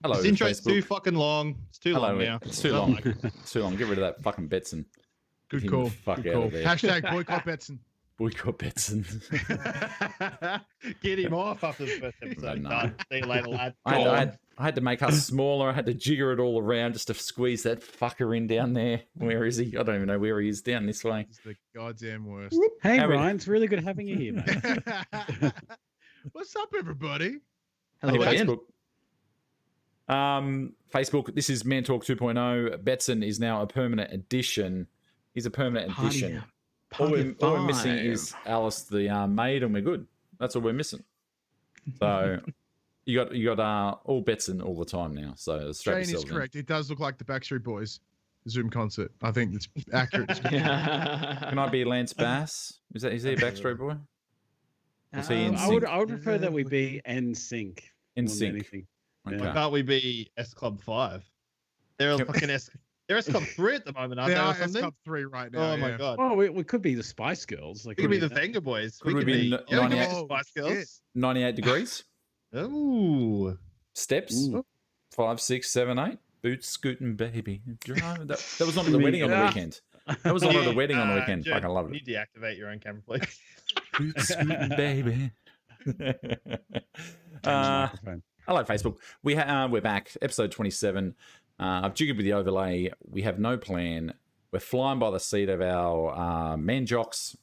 Hello, This intro's Facebook. too fucking long. It's too long now. It's too long. It's too long. Get rid of that fucking Betson. Good call. Fuck Good out call. of there. Hashtag boycott Betson. Boycott Betson. Get him off after the first episode. No. Done. See you later, lad. I had to make us smaller. I had to jigger it all around just to squeeze that fucker in down there. Where is he? I don't even know where he is. Down this way. It's the goddamn worst. Hey, Ryan, it's really good having you here, mate. What's up, everybody? Hey, Hello again. Facebook. Facebook, this is Man Talk 2.0. Betson is now a permanent addition. He's a permanent addition. All we're missing is Alice, the maid, and we're good. That's all we're missing. So you got all Betson all the time now. So strap Shane is correct. It does look like the Backstreet Boys Zoom concert. I think it's accurate. Can I be Lance Bass? Is he a Backstreet Boy? Is he in I would prefer that we be NSYNC. In more than sync. anything. Okay. Yeah. Can't we be S Club 5? They're a fucking they're S Club 3 at the moment, aren't They they? are Or something? top 3 right now. Oh my yeah. god. Well, we could be the Spice Girls. Like, We could be the Venga Boys. Could we could be yeah, we could 98 be the Spice Girls. 98 degrees. Ooh. Steps. Ooh. 5, 6, 7, 8. Boots scooting, baby. Drive. That was on at the wedding on the weekend. That was on at the wedding on the weekend. Jen, Fucking love can it. you deactivate your own camera, please? Boots scooting, baby. Microphone. Hello, Facebook. We're back. Episode 27. I've jiggered with the overlay. We have no plan. We're flying by the seat of our man jocks,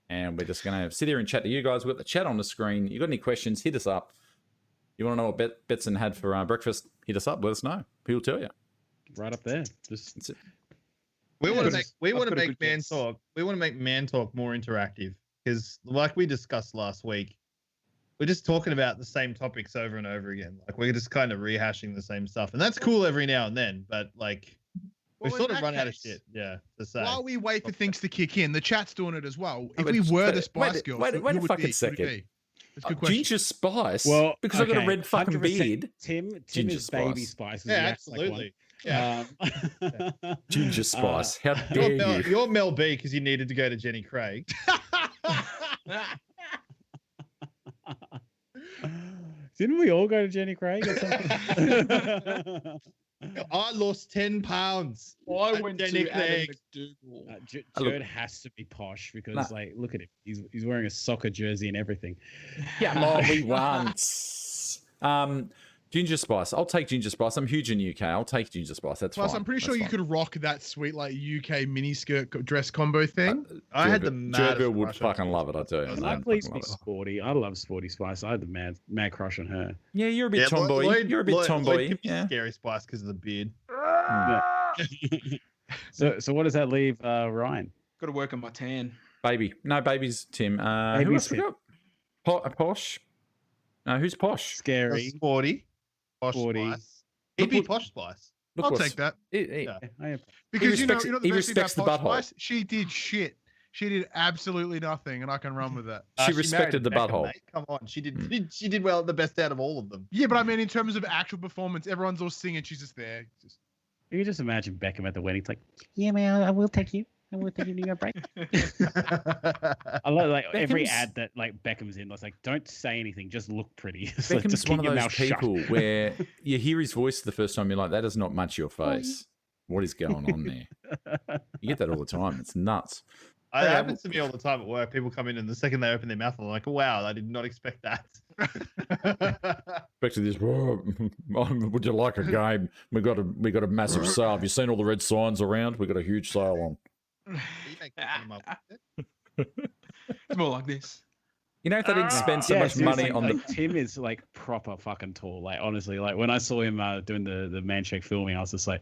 and we're just going to sit here and chat to you guys. We've got the chat on the screen. You got any questions? Hit us up. You want to know what Betson had for breakfast? Hit us up. Let us know. He'll tell you. Right up there. Just That's it. We want to I've make got a good man guess. talk. We want to make man talk more interactive because, like we discussed last week, we're just talking about the same topics over and over again. Like we're just kind of rehashing the same stuff, and that's cool every now and then. But like, Well, we've in sort of that run out of case, shit. Yeah, to say. While we wait for things to kick in, the chat's doing it as well. If but we were the wait- Spice Girls, wait a who would fucking be? second. That's a good question. Ginger Spice? well, because I've got a okay, red fucking 100% beard. Tim Ginger is Baby Spice. Spice. Yeah, absolutely. Yeah. Ginger Spice. How dare you? You're Mel B because you needed to go to Jenny Craig. Didn't we all go to Jenny Craig or something? I lost 10 pounds. I at went Jenny to Adam Craig. McDougal. Jared has to be posh because, like, look at him. He's wearing a soccer jersey and everything. Yeah, Molly once. Ginger Spice. I'll take Ginger Spice. I'm huge in UK. I'll take Ginger Spice. That's Plus, fine. I'm pretty That's sure you fine. could rock that sweet like UK miniskirt dress combo thing. I had the Jurbil would maddest fucking love it, I tell you. Can I'd I please fucking be love it. sporty? I love Sporty Spice. I had the mad crush on her. Yeah, you're a bit Yeah, tomboy. Lloyd- You're a bit Lloyd tomboy. could be Yeah. Scary Spice because of the beard. So what does that leave Ryan? Got to work on my tan. Baby. No, baby's Tim. Who Baby's else we Tim. got? Posh? No, who's Posh? Scary. Sporty. Posh Sporty. Spice. He'd be Look Posh Spice. Look I'll what's- take that Yeah. I am. because you know respects- the he best thing about respects the Posh butthole. Spice? She did shit. She did absolutely nothing, and I can run with that. She married respected the Beckham, butthole. mate. Come on, she did well, the best out of all of them. Yeah, but I mean, in terms of actual performance, everyone's all singing. She's just there. Just... You can just imagine Beckham at the wedding. It's like, yeah, man, I will take you. I will take you to your break. I love like every Beckham's- ad that like Beckham's in. It's like, don't say anything, just look pretty. So Beckham's just one keep of your those mouth shut. people where you hear his voice the first time, you're like, that is not much your face. What is going on there? You get that all the time. It's nuts. It Yeah, happens to me all the time at work. People come in and the second they open their mouth, I'm like, wow, I did not expect that. Back to this. Would you like a game? We got a massive sale. Have you seen all the red signs around? We got a huge sale on. You make fun of my- It's more like this. You know, if they didn't spend so Yeah, much money seriously, on the like, Tim is like proper fucking tall. Like honestly, like when I saw him doing the man check filming, I was just like,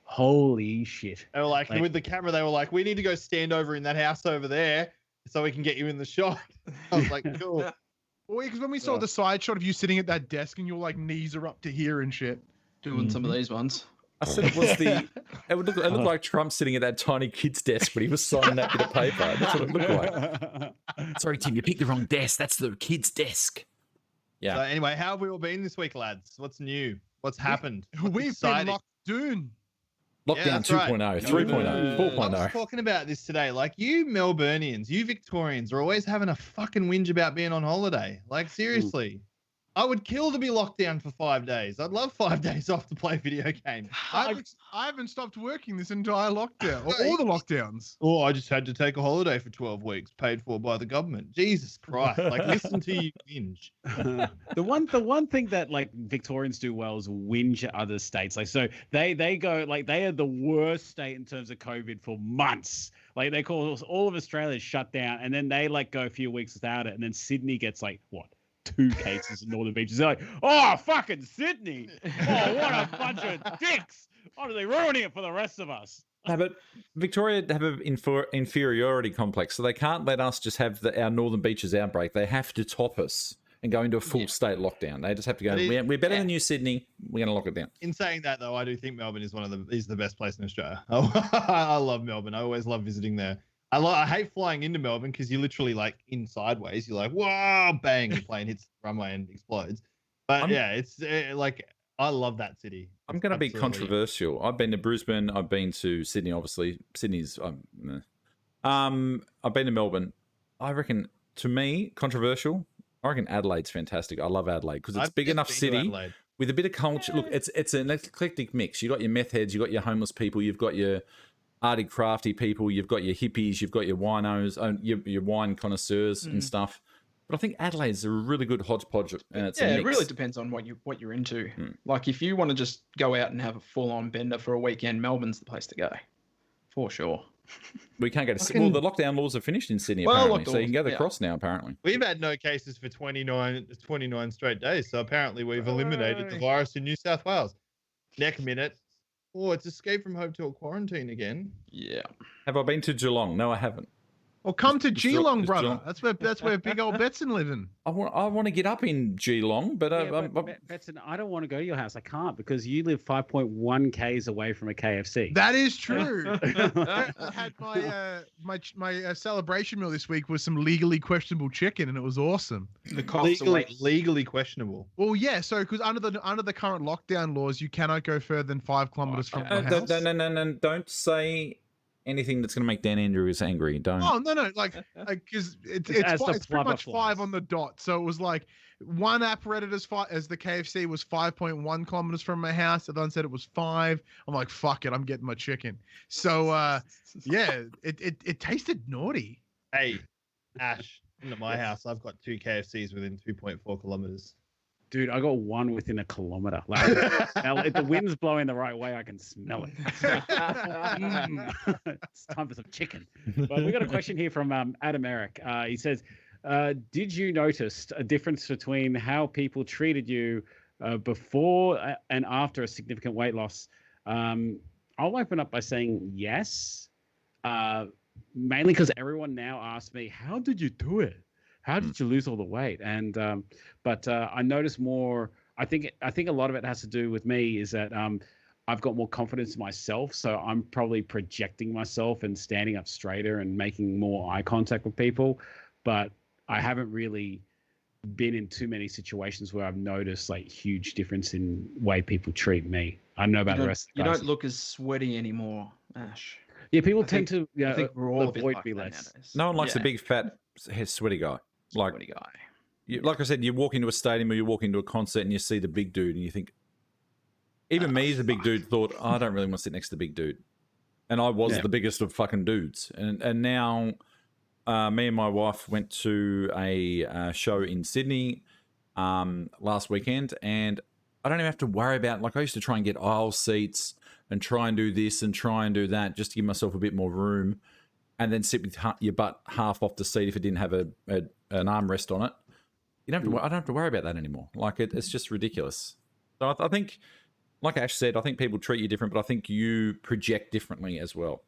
holy shit. They were like, Like- with the camera, they were like, we need to go stand over in that house over there so we can get you in the shot. I was like, cool. Well, because when we saw Yeah. the side shot of you sitting at that desk and your like knees are up to here and shit. Doing some of these ones. I said it was the. It looked like Trump sitting at that tiny kid's desk when he was signing that bit of paper. That's what it looked like. Sorry, Tim, you picked the wrong desk. That's the kid's desk. Yeah. So anyway, how have we all been this week, lads? What's new? What's happened? What's We've exciting? been locked down. Lockdown that's right. 2.0, 3.0, I was 4.0. talking about this today. Like, you Melburnians, you Victorians are always having a fucking whinge about being on holiday. Like, seriously. I would kill to be locked down for 5 days. I'd love 5 days off to play video games. I haven't stopped working this entire lockdown, or all the lockdowns. Oh, I just had to take a holiday for 12 weeks, paid for by the government. Jesus Christ! Like, listen to you whinge. The one thing that like Victorians do well is whinge at other states. Like, so they go like they are the worst state in terms of COVID for months. Like, they call all of Australia shut down, and then they like go a few weeks without it, and then Sydney gets like what? 2 cases in Northern Beaches. They're like, oh, fucking Sydney. Oh, what a bunch of dicks. Honestly, ruining it for the rest of us. No, but Victoria have an inferiority complex, so they can't let us just have our Northern Beaches outbreak. They have to top us and go into a full state lockdown. They just have to go, we're better than New Sydney. We're going to lock it down. In saying that, though, I do think Melbourne is is the best place in Australia. I love Melbourne. I always love visiting there. I hate flying into Melbourne because you're literally like in sideways. You're like, whoa, bang, the plane hits the runway and explodes. But it's like, I love that city. I'm going to be controversial. I've been to Brisbane. I've been to Sydney, obviously. Sydney's, I've been to Melbourne. I reckon, to me, controversial. I reckon Adelaide's fantastic. I love Adelaide because it's a big enough city with a bit of culture. Look, it's an eclectic mix. You've got your meth heads, you've got your homeless people, you've got your arty crafty people, you've got your hippies, you've got your winos, your wine connoisseurs and stuff. But I think Adelaide's a really good hodgepodge, and it's a mix. It really depends on what you're into. Like, if you want to just go out and have a full-on bender for a weekend, Melbourne's the place to go, for sure. We can't go to... Well, the lockdown laws are finished in Sydney, apparently, so you can go across now, apparently. We've had no cases for 29 straight days, so apparently we've eliminated the virus in New South Wales. Next minute, it's escape from hotel quarantine again. Yeah. Have I been to Geelong? No, I haven't. Well, come to Geelong, brother. That's where big old Betson living. I want to get up in Geelong, but Betson, I don't want to go to your house. I can't because you live 5.1 k's away from a KFC. That is true. I had my celebration meal this week with some legally questionable chicken, and it was awesome. The cops legally questionable. Well, yeah. So because under the current lockdown laws, you cannot go further than 5 kilometers from my house. No, don't say anything that's going to make Dan Andrews angry. Don't. Oh, no. Like because it's pretty much 5 on the dot. So it was like one app read it as the KFC was 5.1 kilometers from my house. The other one said it was 5. I'm like, fuck it, I'm getting my chicken. So yeah, it tasted naughty. Hey, Ash, at my house, I've got 2 KFCs within 2.4 kilometers. Dude, I got one within a kilometer. Like, if the wind's blowing the right way, I can smell it. It's time for some chicken. But we got a question here from Adam Eric. He says, did you notice a difference between how people treated you before and after a significant weight loss? I'll open up by saying yes, mainly because everyone now asks me, how did you do it? How did you lose all the weight? And but I noticed more. I think a lot of it has to do with me is that I've got more confidence in myself, so I'm probably projecting myself and standing up straighter and making more eye contact with people. But I haven't really been in too many situations where I've noticed like huge difference in way people treat me. I don't know about the rest of the guys. You don't look as sweaty anymore, Ash. Yeah, people tend to I think we're all avoid like me less. nowadays. No one likes a big fat sweaty guy. Sweaty guy. Like I said, you walk into a stadium or you walk into a concert and you see the big dude and you think, even me as a big dude thought, I don't really want to sit next to the big dude. And I was the biggest of fucking dudes. And now me and my wife went to a show in Sydney last weekend, and I don't even have to worry about, like, I used to try and get aisle seats and try and do this and try and do that just to give myself a bit more room, and then sit with your butt half off the seat if it didn't have an armrest on it. You don't have to, I don't have to worry about that anymore. Like, it's just ridiculous. So I think, like Ash said, I think people treat you different, but I think you project differently as well.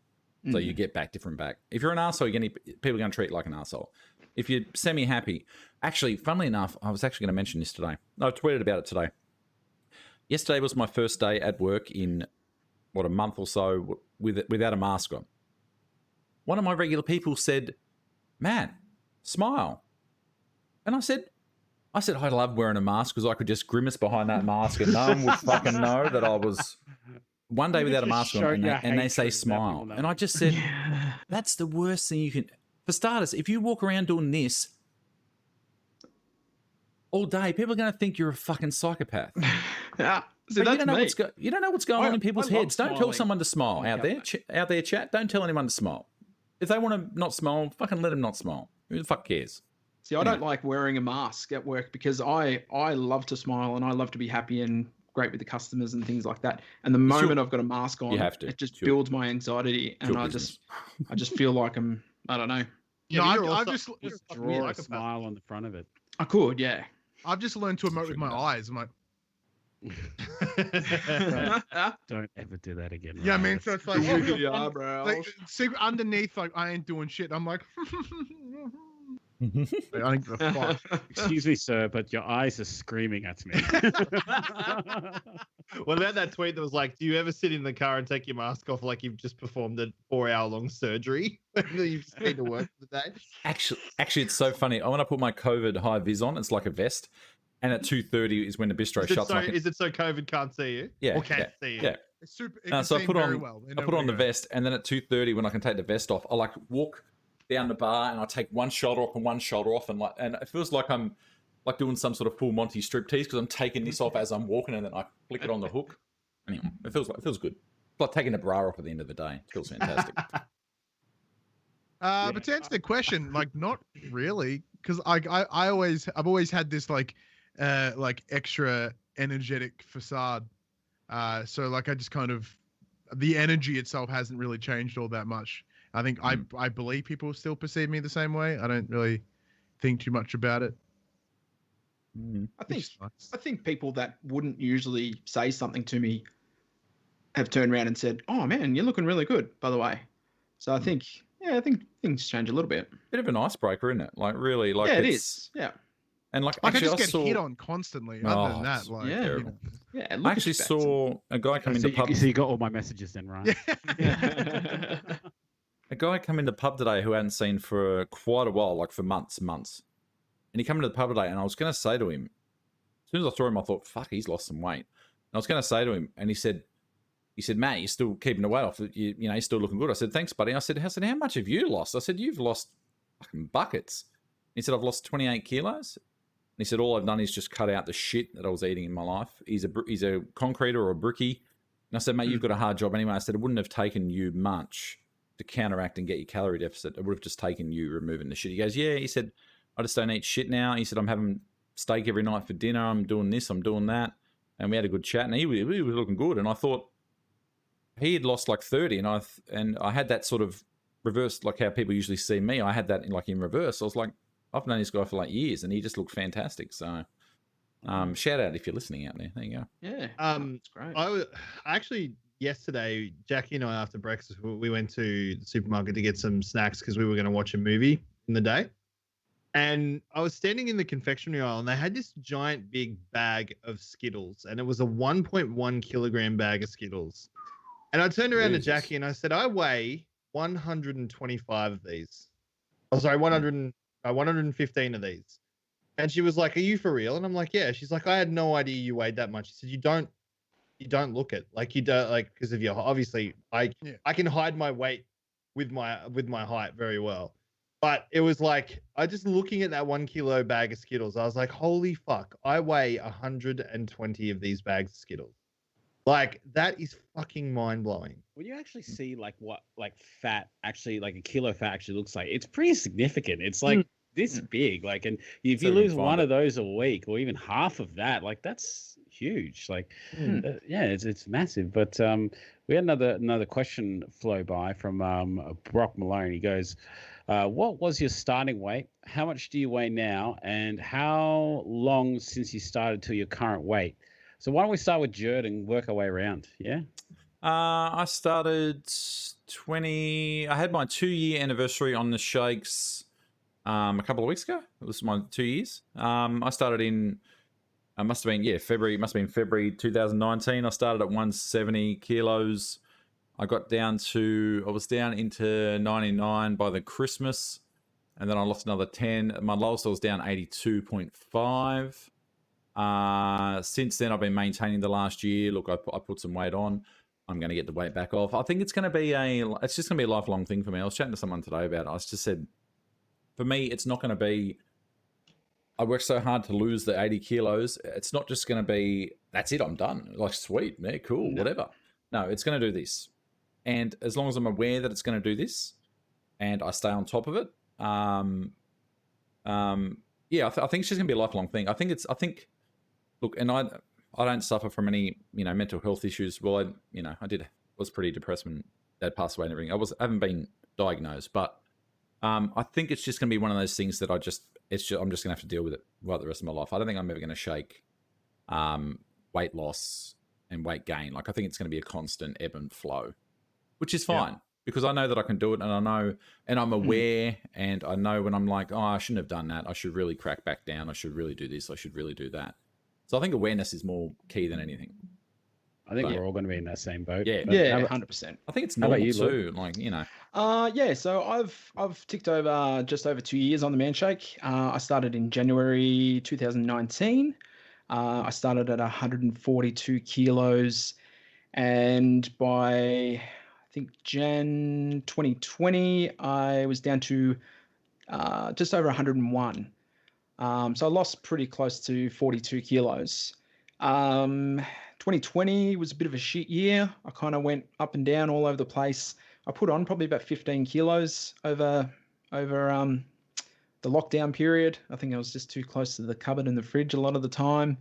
So you get different back. If you're an arsehole, people are going to treat you like an arsehole. If you're semi-happy, actually, funnily enough, I was actually going to mention this today. I tweeted about it today. Yesterday was my first day at work in, a month or so without a mask on. One of my regular people said, "Man, smile." And I said, I love wearing a mask because I could just grimace behind that mask and no one would fucking know that I was one day without a mask on, and they say smile. And I just said, that's the worst thing you can... For starters, if you walk around doing this all day, people are going to think you're a fucking psychopath. Yeah. So But that's you don't know me. you don't know what's going on in people's I love heads. Don't tell smiling. someone to smile out there. Out there, chat. Don't tell anyone to smile. If they want to not smile, fucking let them not smile. Who the fuck cares? See, I don't like wearing a mask at work because I love to smile and I love to be happy and great with the customers and things like that. And the moment I've got a mask on, it just builds my anxiety, and I just feel like I don't know. Yeah, no, I've just draw a smile on the front of it. I could, yeah. I've just learned to emote with my eyes. I'm like, Don't ever do that again. yeah, I mean, so it's like, the eyebrows. like secret underneath, like I ain't doing shit. I'm like, I think the fuck. Excuse me, sir, but your eyes are screaming at me. What about that tweet that was like, do you ever sit in the car and take your mask off like you've just performed a 4-hour-long surgery? You've just been to work for the day? Actually, it's so funny. When I put my COVID high vis on, it's like a vest. And at 2:30 is when the bistro shuts. Is it so COVID can't see you? Yeah. Or can't see you? Yeah. It's super. So I put on the vest, and then at 2:30 when I can take the vest off, I like walk down the bar and I take one shoulder off and one shoulder off, and it feels like I'm like doing some sort of full Monty striptease because I'm taking this off as I'm walking, and then I flick it on the hook. Anyway, it feels good. It's like taking a bra off at the end of the day. It feels fantastic. But to answer the question, like not really, because I've always had this like extra energetic facade. So like I just kind of, the energy itself hasn't really changed all that much. I think I believe people still perceive me the same way. I don't really think too much about it. I think people that wouldn't usually say something to me have turned around and said, "Oh man, you're looking really good, by the way." So I think things change a little bit. Bit of an icebreaker, isn't it? Like really, like it is. Yeah. And like I actually, just get hit on constantly. Other than that, like I actually saw a guy come into pub. So you got all my messages then, right? A guy come into pub today who I hadn't seen for quite a while, like for months. And he came into the pub today, and I was going to say to him, as soon as I saw him, I thought, "Fuck, he's lost some weight." And I was going to say to him, and he said, "Matt, you're still keeping the weight off. You know, you're still looking good." I said, "Thanks, buddy." I said, "How much have you lost?" I said, "You've lost fucking buckets." He said, "I've lost 28 kilos." And he said, "All I've done is just cut out the shit that I was eating in my life." He's a concreter or a brickie. And I said, "Mate, you've got a hard job anyway." I said, "It wouldn't have taken you much to counteract and get your calorie deficit. It would have just taken you removing the shit." He goes, "Yeah." He said, "I just don't eat shit now." He said, "I'm having steak every night for dinner. I'm doing this, I'm doing that." And we had a good chat, and he was looking good. And I thought he had lost like 30, and I had that sort of reverse, like how people usually see me. I had that in reverse. I was like, I've known this guy for like years, and he just looked fantastic. So shout out if you're listening out there. There you go. Yeah, that's great. I actually yesterday, Jackie and I, after breakfast, we went to the supermarket to get some snacks because we were going to watch a movie in the day. And I was standing in the confectionery aisle, and they had this giant big bag of Skittles, and it was a 1.1 kilogram bag of Skittles. And I turned around to Jackie and I said, "I weigh 125 of these. Oh, sorry, 115 of these." And she was like, "Are you for real?" And I'm like, "Yeah." She's like, "I had no idea you weighed that much." She said, You don't look it. Like you don't, like, because of your, obviously I can hide my weight with my height very well. But it was like, I just looking at that 1 kilo bag of Skittles, I was like, holy fuck, I weigh 120 of these bags of Skittles. Like, that is fucking mind blowing. When you actually see like what like fat actually, like a kilo of fat actually looks like, it's pretty significant. It's like this big. Like, and if you lose one of those a week or even half of that, like that's huge. Like, it's massive. But we had another question flow by from Brock Malone. He goes, what was your starting weight? How much do you weigh now? And how long since you started to your current weight? So why don't we start with Jerd and work our way around? Yeah. I started I had my 2-year anniversary on the shakes a couple of weeks ago. It was my 2 years. I started in, February 2019. I started at 170 kilos. I was down into 99 by the Christmas, and then I lost another 10. My lowest I was down 82.5. Since then, I've been maintaining the last year. Look, I put some weight on. I'm going to get the weight back off. I think it's just going to be a lifelong thing for me. I was chatting to someone today about it. I just said, for me, it's not going to be I worked so hard to lose the 80 kilos. It's not just going to be, that's it, I'm done. Like, sweet, man, cool, whatever. No, it's going to do this. And as long as I'm aware that it's going to do this and I stay on top of it, yeah, I think it's just going to be a lifelong thing. I think, look, and I don't suffer from any, mental health issues. Well, I was pretty depressed when Dad passed away and everything. I haven't been diagnosed, but I think it's just going to be one of those things that I'm just going to have to deal with it right the rest of my life. I don't think I'm ever going to shake weight loss and weight gain. Like, I think it's going to be a constant ebb and flow, which is fine because I know that I can do it, and I know, and I'm aware, and I know when I'm like, oh, I shouldn't have done that. I should really crack back down. I should really do this. I should really do that. So I think awareness is more key than anything. I think we're all going to be in that same boat. Yeah, 100%. I think it's normal too. Like, So I've ticked over just over 2 years on the Manshake. I started in January 2019. I started at 142 kilos, and by I think Jan 2020, I was down to just over 101. So I lost pretty close to 42 kilos. 2020 was a bit of a shit year. I kind of went up and down all over the place. I put on probably about 15 kilos over the lockdown period. I think I was just too close to the cupboard and the fridge a lot of the time.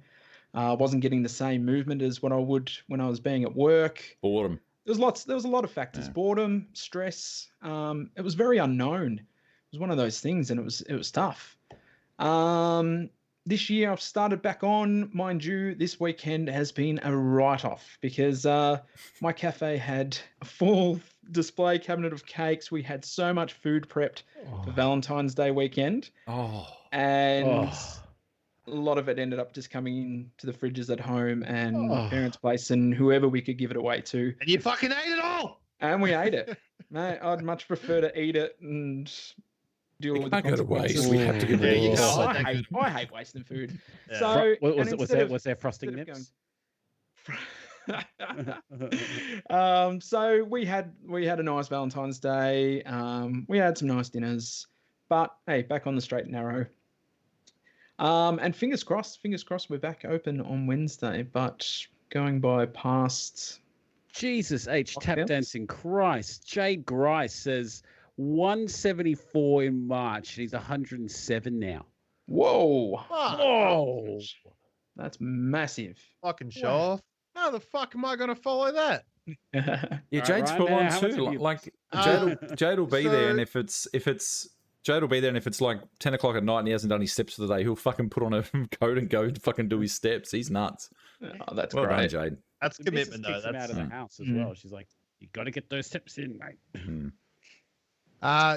I wasn't getting the same movement as what I would when I was being at work. Boredom. There was a lot of factors. Boredom, stress. It was very unknown. It was one of those things, and it was tough. This year I've started back on. Mind you, this weekend has been a write-off because my cafe had a full display cabinet of cakes. We had so much food prepped for Valentine's Day weekend. And a lot of it ended up just coming into the fridges at home and my parents' place and whoever we could give it away to. And you fucking ate it all! And we ate it. Mate, I'd much prefer to eat it and deal with the consequences. We have to give it all. I hate wasting food. Yeah. So was there frosting nips? So we had a nice Valentine's Day. We had some nice dinners, but hey, back on the straight and narrow. And fingers crossed, we're back open on Wednesday. But going by past, Jesus H tap dancing Christ. Jade Grice says 174 in March. He's 107 now. Whoa! Whoa! That's massive. Fucking show off. How the fuck am I going to follow that? Yeah, Jade's full on too. Like Jade will be there, and if it's Jade will be there, and if it's like 10 o'clock at night and he hasn't done his steps for the day, he'll fucking put on a coat and go fucking do his steps. He's nuts. Oh, that's well great. done, Jade. That's commitment, though. That's out of the house as well. She's like, you got to get those steps in, mate.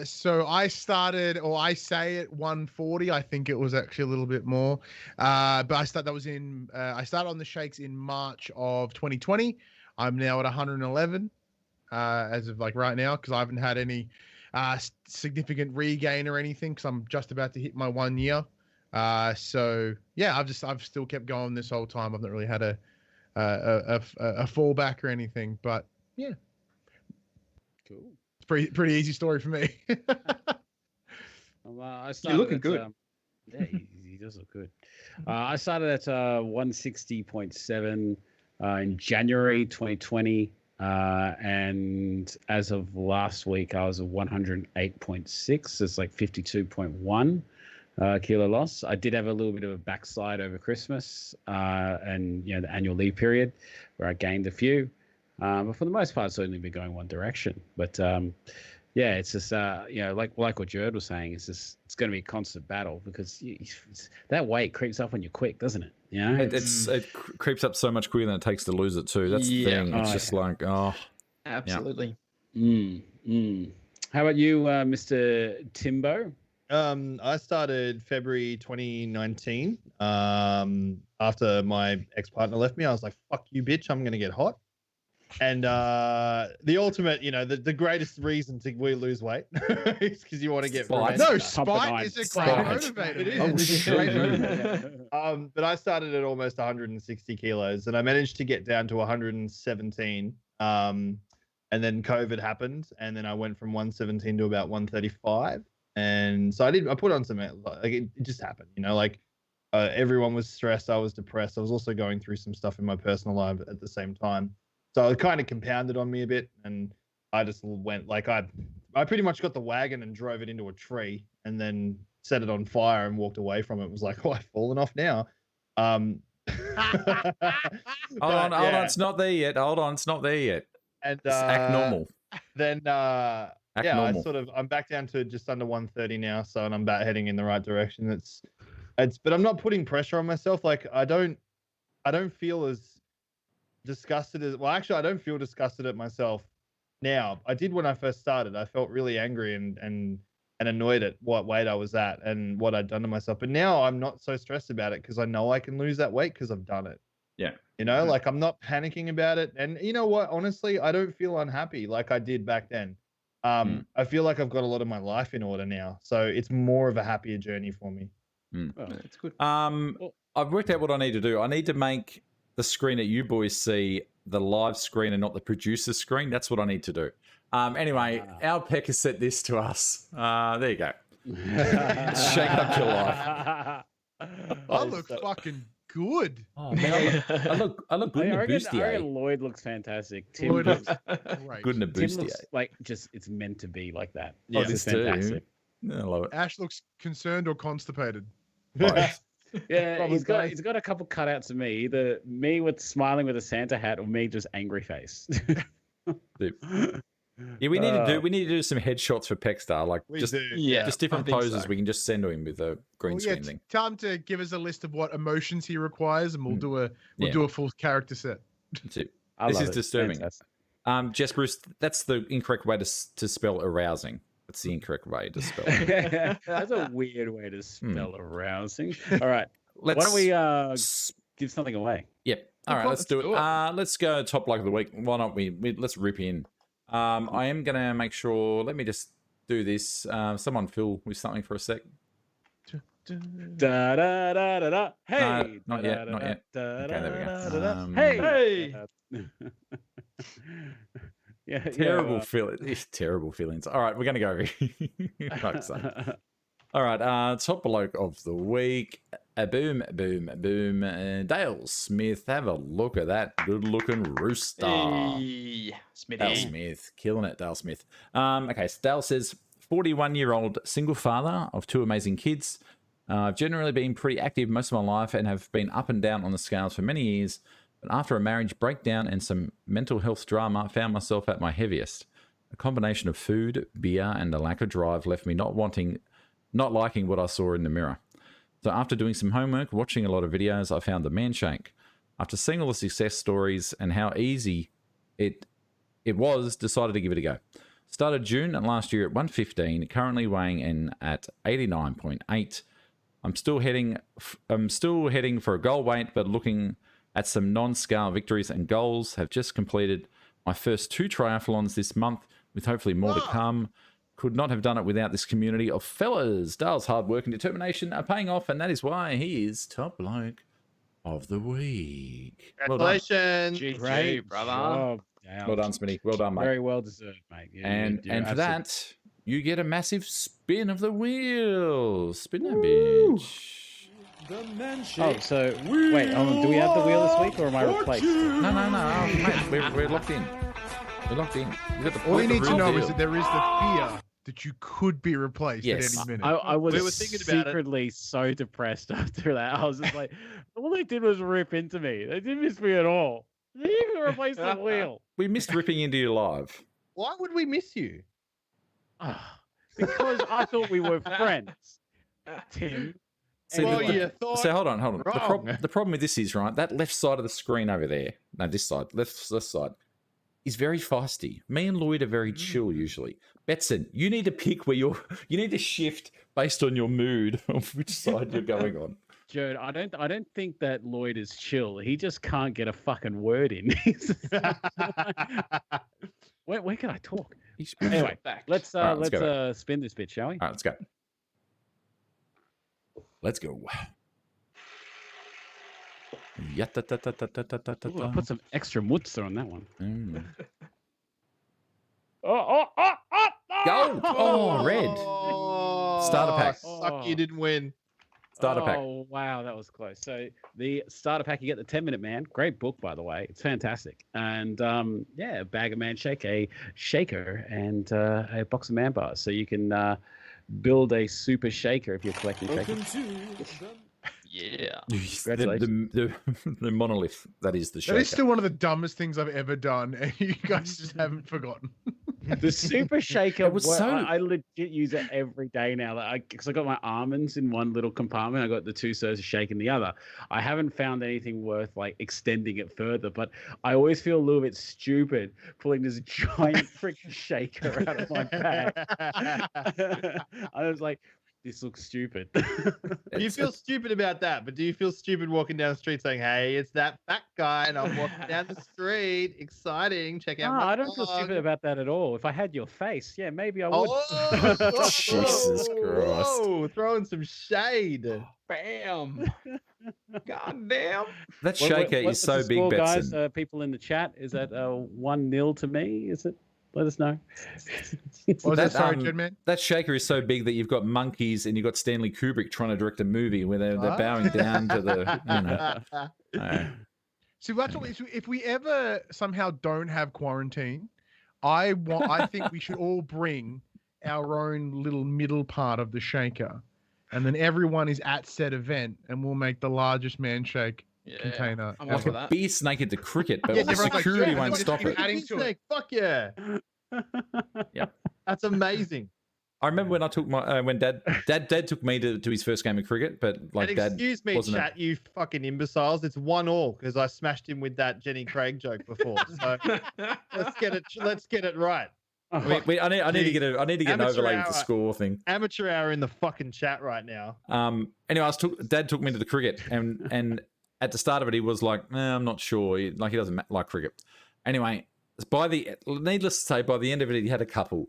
So I started, or I say at 140. I think it was actually a little bit more. But I started on the shakes in March of 2020. I'm now at 111 as of like right now, because I haven't had any significant regain or anything, because I'm just about to hit my 1 year. So yeah, I've still kept going this whole time. I've not really had a fallback or anything, but yeah. Cool. Pretty easy story for me. You're looking good. Yeah, he does look good. I started at 160.7 in January 2020, and as of last week, I was at 108.6. It's like 52.1 kilo loss. I did have a little bit of a backslide over Christmas and the annual leave period where I gained a few. But for the most part, it's only been going one direction. But yeah, it's just like what Jared was saying, it's going to be a constant battle because that weight creeps up on you quick, doesn't it? It creeps up so much quicker than it takes to lose it too. That's the thing. It's absolutely. Yeah. How about you, Mr. Timbo? I started February 2019. After my ex-partner left me, I was like, "Fuck you, bitch! I'm gonna get hot." And the ultimate, the greatest reason to lose weight is because you want to get spite. No, spite is a great motivator. It is a great motivator. But I started at almost 160 kilos, and I managed to get down to 117. And then COVID happened, and then I went from 117 to about 135. And so I put on some, like it just happened, like Everyone was stressed. I was depressed. I was also going through some stuff in my personal life at the same time. So it kind of compounded on me a bit. And I just went like, I pretty much got the wagon and drove it into a tree and then set it on fire and walked away from it. It was like, oh, I've fallen off now. Hold on. It's not there yet. And act normal. Then, I'm back down to just under 130 now. So, and I'm about heading in the right direction. But I'm not putting pressure on myself. Like I don't feel as disgusted as, well, actually I don't feel disgusted at myself now. I did when I first started. I felt really angry and annoyed at what weight I was at and what I'd done to myself. But now I'm not so stressed about it because I know I can lose that weight because I've done it. Yeah. Like I'm not panicking about it. And you know what? Honestly, I don't feel unhappy like I did back then. I feel like I've got a lot of my life in order now. So it's more of a happier journey for me. Oh, that's good. I've worked out what I need to do. I need to make the screen that you boys see the live screen and not the producer screen. That's what I need to do. Anyway, our Peck has sent this to us. There you go. Shake up your life. I look fucking good. Oh man, I look good in a bustier. I reckon Lloyd looks fantastic. Tim Lloyd looks good in a bustier. Tim looks like just it's meant to be like that. Yeah, it's fantastic. I love it. Ash looks concerned or constipated. Right. Yeah, he's got a couple cutouts of me. Either me with smiling with a Santa hat, or me just angry face. Yeah, we need to do some headshots for Peckstar, like just different poses we can just send to him with a green screen thing. Tell him to give us a list of what emotions he requires, and we'll do a full character set. That's it. This is disturbing. Jess Bruce, that's the incorrect way to spell arousing. That's the incorrect way to spell it. That's a weird way to spell arousing. All right. Why don't we give something away? Yep. All right, let's do it. Let's go top bloke of the week. Why don't we let's rip in. I am going to make sure, let me just do this. Someone fill with something for a sec. Da da da da da. Hey. Not yet. Okay, there we go. Hey. Yeah. Terrible feelings. Terrible feelings. All right, we're going to go. Fuck's sake. All right, top bloke of the week. Boom. Dale Smith. Have a look at that good-looking rooster. Hey, Dale Smith. Killing it, Dale Smith. Okay, so Dale says, 41-year-old single father of 2 amazing kids. I've generally been pretty active most of my life and have been up and down on the scales for many years. But after a marriage breakdown and some mental health drama, found myself at my heaviest. A combination of food, beer, and a lack of drive left me not liking what I saw in the mirror. So after doing some homework, watching a lot of videos, I found the man shake. After seeing all the success stories and how easy it was, decided to give it a go. Started June last year at 115, currently weighing in at 89.8. I'm still heading for a goal weight, but looking at some non-scale victories and goals. Have just completed my first 2 triathlons this month, with hopefully more to come. Could not have done it without this community of fellas. Dale's hard work and determination are paying off, and that is why he is top bloke of the week. Congratulations. Great, brother. Well done, Smitty. Well done, mate. Very well deserved, mate. Yeah, and for that, you get a massive spin of the wheel. Spin that bitch. Oh, so wait, do we have the wheel this week, or am I replaced? No, mate, we're locked in. We're locked in. All you need to know is that there is the fear that you could be replaced at any minute. I was secretly so depressed after that. I was just like, all they did was rip into me. They didn't miss me at all. They even replaced the wheel. We missed ripping into you live. Why would we miss you? Because I thought we were friends, Tim. So hold on. The problem with this is, right, that left side of the screen over there, no, this side, left side, is very feisty. Me and Lloyd are very chill usually. Betson, you need to pick where you need to shift based on your mood of which side you're going on. Jared, I don't think that Lloyd is chill. He just can't get a fucking word in. Where can I talk? Anyway, let's spin this bit, shall we? All right, let's go. Let's go. Ooh, I put some extra mutzer on that one. Go! Oh, red. Starter pack. Suck, you didn't win. Starter pack. Oh, wow, that was close. So the starter pack, you get the 10-Minute Man. Great book, by the way. It's fantastic. And a bag of Man Shake, a shaker, and a box of Man Bars. So you can build a super shaker if you're collecting shakers. Yeah. Congratulations. The monolith that is the shaker. That is still one of the dumbest things I've ever done, and you guys just haven't forgotten. The super shaker, I legit use it every day now. Because I got my almonds in one little compartment. I got the 2 serves of shake in the other. I haven't found anything worth like extending it further, but I always feel a little bit stupid pulling this giant freaking shaker out of my bag. I was like, this looks stupid. You feel stupid about that, but do you feel stupid walking down the street saying, "Hey, it's that fat guy, and I'm walking down the street. Exciting! Check out." I don't feel stupid about that at all. If I had your face, yeah, maybe I would. Jesus Christ! Whoa, throwing some shade. Bam! God damn! That shaker is so big, guys. Betson. People in the chat, is that 1-0 to me? Is it? Let us know. Sorry, Jed, man? That shaker is so big that you've got monkeys and you've got Stanley Kubrick trying to direct a movie where they're bowing down to the. See, that's what if we ever somehow don't have quarantine, I think we should all bring our own little middle part of the shaker, and then everyone is at said event, and we'll make the largest Man Shake container. I'm Like a beer snake into cricket, but the security won't stop it. Snake, fuck yeah! Yep, that's amazing. I remember when I took my when Dad took me to his first game of cricket, but like and Dad, excuse me, chat, you fucking imbeciles. It's 1-1 because I smashed him with that Jenny Craig joke before. So let's get it right. I need to get an overlay with the score thing. Amateur hour in the fucking chat right now. Anyway, Dad took me to the cricket, and at the start of it, he was like, I'm not sure. He doesn't like cricket. Anyway, needless to say, by the end of it, he had a couple.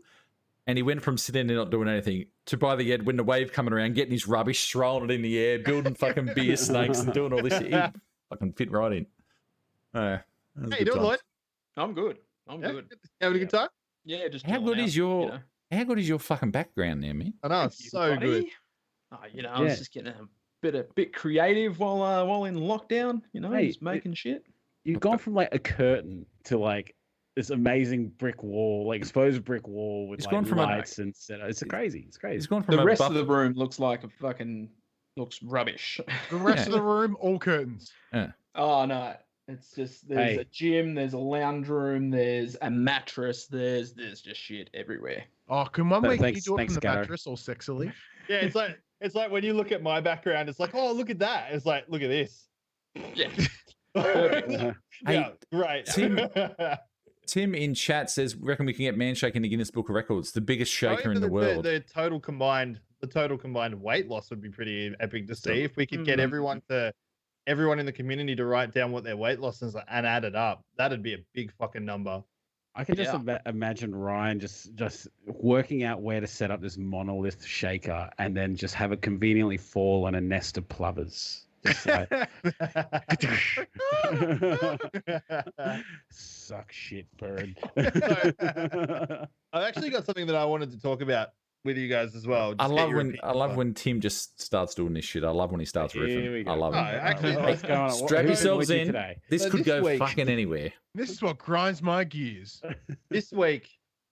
And he went from sitting there not doing anything to by the end, when the wave coming around, getting his rubbish, throwing it in the air, building fucking beer snakes and doing all this shit. He fucking fit right in. Hey, you doing, Lloyd? I'm good. I'm good. Having a good time? Yeah, just how good is your fucking background there, man? I know, it's so good. I was just getting a bit creative while in lockdown, just making shit. You've gone from like a curtain to like this amazing brick wall, like exposed brick wall with like lights and setup. It's crazy. It's crazy. It's gone from the rest of the room looks rubbish. The rest of the room, all curtains. Yeah. Oh no. It's just there's a gym, there's a lounge room, there's a mattress, there's just shit everywhere. Oh, can one week you do it from the mattress all sexily? Yeah, it's like when you look at my background, it's like, oh, look at that. It's like, look at this. Yeah. Yeah, great. Tim in chat says, reckon we can get Man Shake in the Guinness Book of Records, the biggest shaker in the world. The total combined weight loss would be pretty epic to see. If we could get everyone in the community to write down what their weight loss is and add it up, that'd be a big fucking number. I can just imagine Ryan just working out where to set up this monolith shaker and then just have it conveniently fall on a nest of plovers. Like... Suck shit, bird. I've actually got something that I wanted to talk about with you guys as well. I love when Tim just starts doing this shit. I love when he starts riffing. I love it. Actually, strap yourselves in. This could go fucking anywhere. This is what grinds my gears. This week,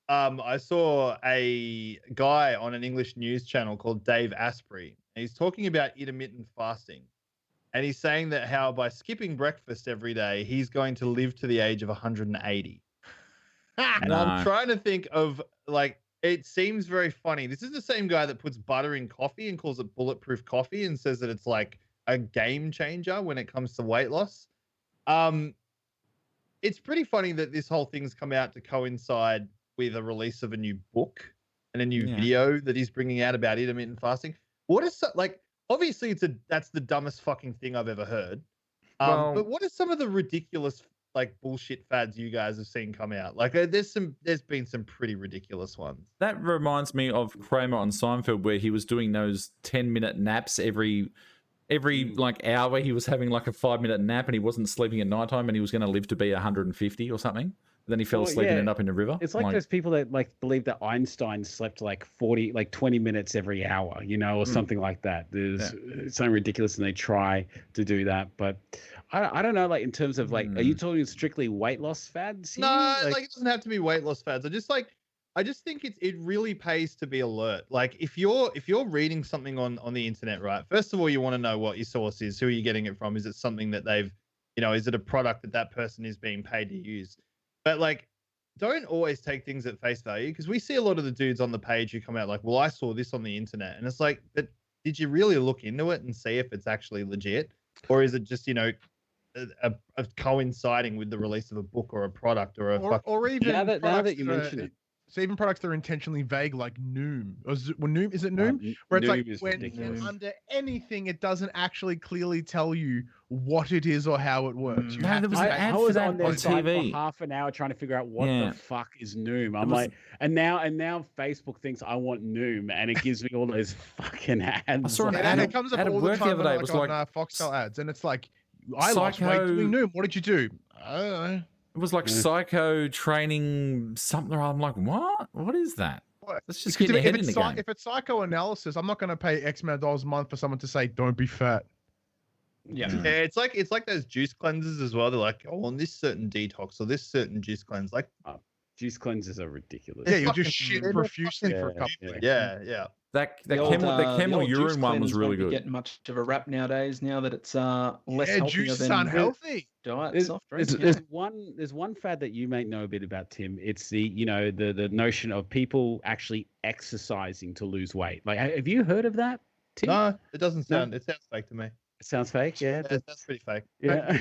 I saw a guy on an English news channel called Dave Asprey. And he's talking about intermittent fasting. And he's saying that how by skipping breakfast every day, he's going to live to the age of 180. And I'm trying to think of, like, it seems very funny. This is the same guy that puts butter in coffee and calls it bulletproof coffee and says that it's like a game changer when it comes to weight loss. It's pretty funny that this whole thing's come out to coincide with a release of a new book and a new video that he's bringing out about intermittent fasting. What is like? Obviously, that's the dumbest fucking thing I've ever heard. But what are some of the ridiculous like bullshit fads you guys have seen come out? Like there's been some pretty ridiculous ones. That reminds me of Kramer on Seinfeld, where he was doing those 10-minute naps every like hour. He was having like a 5-minute nap and he wasn't sleeping at nighttime and he was going to live to be 150 or something. Then he fell asleep and ended up in the river. It's like those people that like believe that Einstein slept like 20 minutes every hour, or something like that. There's something ridiculous, and they try to do that. But I don't know, like in terms of like, are you talking strictly weight loss fads here? No, like it doesn't have to be weight loss fads. I just think it really pays to be alert. Like if you're reading something on the internet, right? First of all, you want to know what your source is. Who are you getting it from? Is it something that they've, is it a product that person is being paid to use? But like, don't always take things at face value, because we see a lot of the dudes on the page who come out like, well, I saw this on the internet, and it's like, but did you really look into it and see if it's actually legit, or is it just a coinciding with the release of a book or a product or or even now that you mention it. So even products that are intentionally vague, like Noom. Is it Noom? Where it's Noom like when under anything, it doesn't actually clearly tell you what it is or how it works. There was an ad I for was that on their on site TV. for half an hour trying to figure out what the fuck is Noom. I'm like, and now Facebook thinks I want Noom, and it gives me all those fucking ads. I saw an and ad it comes up all the time it was like on Foxtel ads, and it's like, I lost weight doing Noom. What did you do? I don't know. It was like psycho training something. I'm like, what? What is that? Let's just get your head in the game. If it's psychoanalysis, I'm not going to pay X amount of dollars a month for someone to say, "Don't be fat." Yeah, it's like those juice cleansers as well. They're like, oh, on this certain detox or this certain juice cleanse, like juice cleansers are ridiculous. Yeah, you're just shit profusely for a couple of weeks. Yeah. The camel urine one was really good. Getting much of a rap nowadays now that it's less healthy juice than unhealthy. Diet soft drinks. There's one fad that you may know a bit about, Tim. It's the notion of people actually exercising to lose weight. Like, have you heard of that, Tim? No, it doesn't sound. It sounds fake to me. It sounds fake. Yeah, that's pretty fake. Yeah.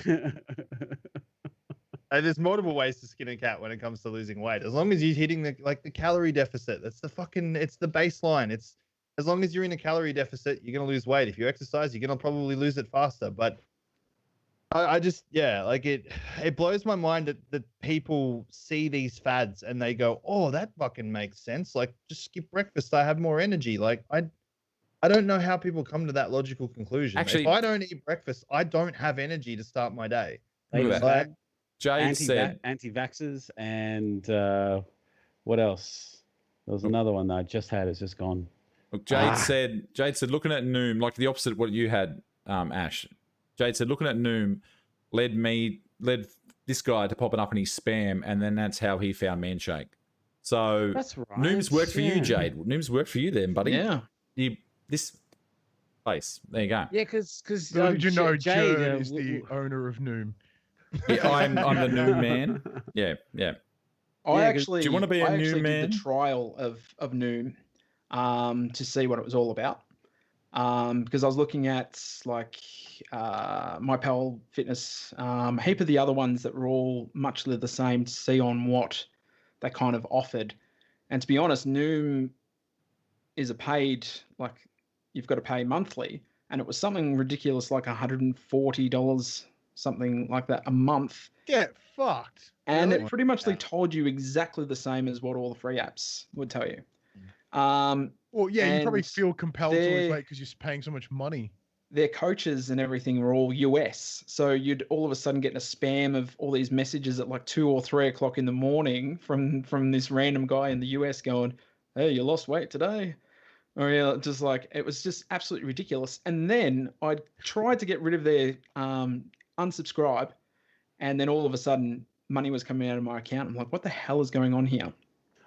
There's multiple ways to skin a cat when it comes to losing weight. As long as you're hitting the calorie deficit, it's the baseline. It's as long as you're in a calorie deficit, you're gonna lose weight. If you exercise, you're gonna probably lose it faster. But I just it blows my mind that people see these fads and they go, oh, that fucking makes sense. Like, just skip breakfast, I have more energy. Like, I don't know how people come to that logical conclusion. Actually, if I don't eat breakfast, I don't have energy to start my day. Like, Jade said anti-vaxxers and what else? There was another one that I just had. It's just gone. Look, Jade said, looking at Noom, like the opposite of what you had, Ash. Jade said, looking at Noom led this guy to popping up in his spam, and then that's how he found Manshake. So that's right. Noom's worked for you, Jade. Noom's worked for you then, buddy. Yeah. This place. There you go. Yeah, because did you know Jade is the owner of Noom? Yeah, I'm the Noom man. Yeah. I actually, do you want to be a Noom man? Did the trial of Noom to see what it was all about. Because I was looking at like My Pal Fitness, a heap of the other ones that were all much the same, to see on what they kind of offered. And to be honest, Noom is a paid, like, you've got to pay monthly, and it was something ridiculous like $140, something like that, a month. Get fucked. And it pretty much told you exactly the same as what all the free apps would tell you. Well, yeah, you probably feel compelled to lose weight because you're paying so much money. Their coaches and everything are all US. So you'd all of a sudden get a spam of all these messages at like 2 or 3 o'clock in the morning from this random guy in the US going, hey, you lost weight today. Or yeah, just like, it was just absolutely ridiculous. And then I tried to get rid of their unsubscribe, and then all of a sudden money was coming out of my account. I'm like, what the hell is going on here?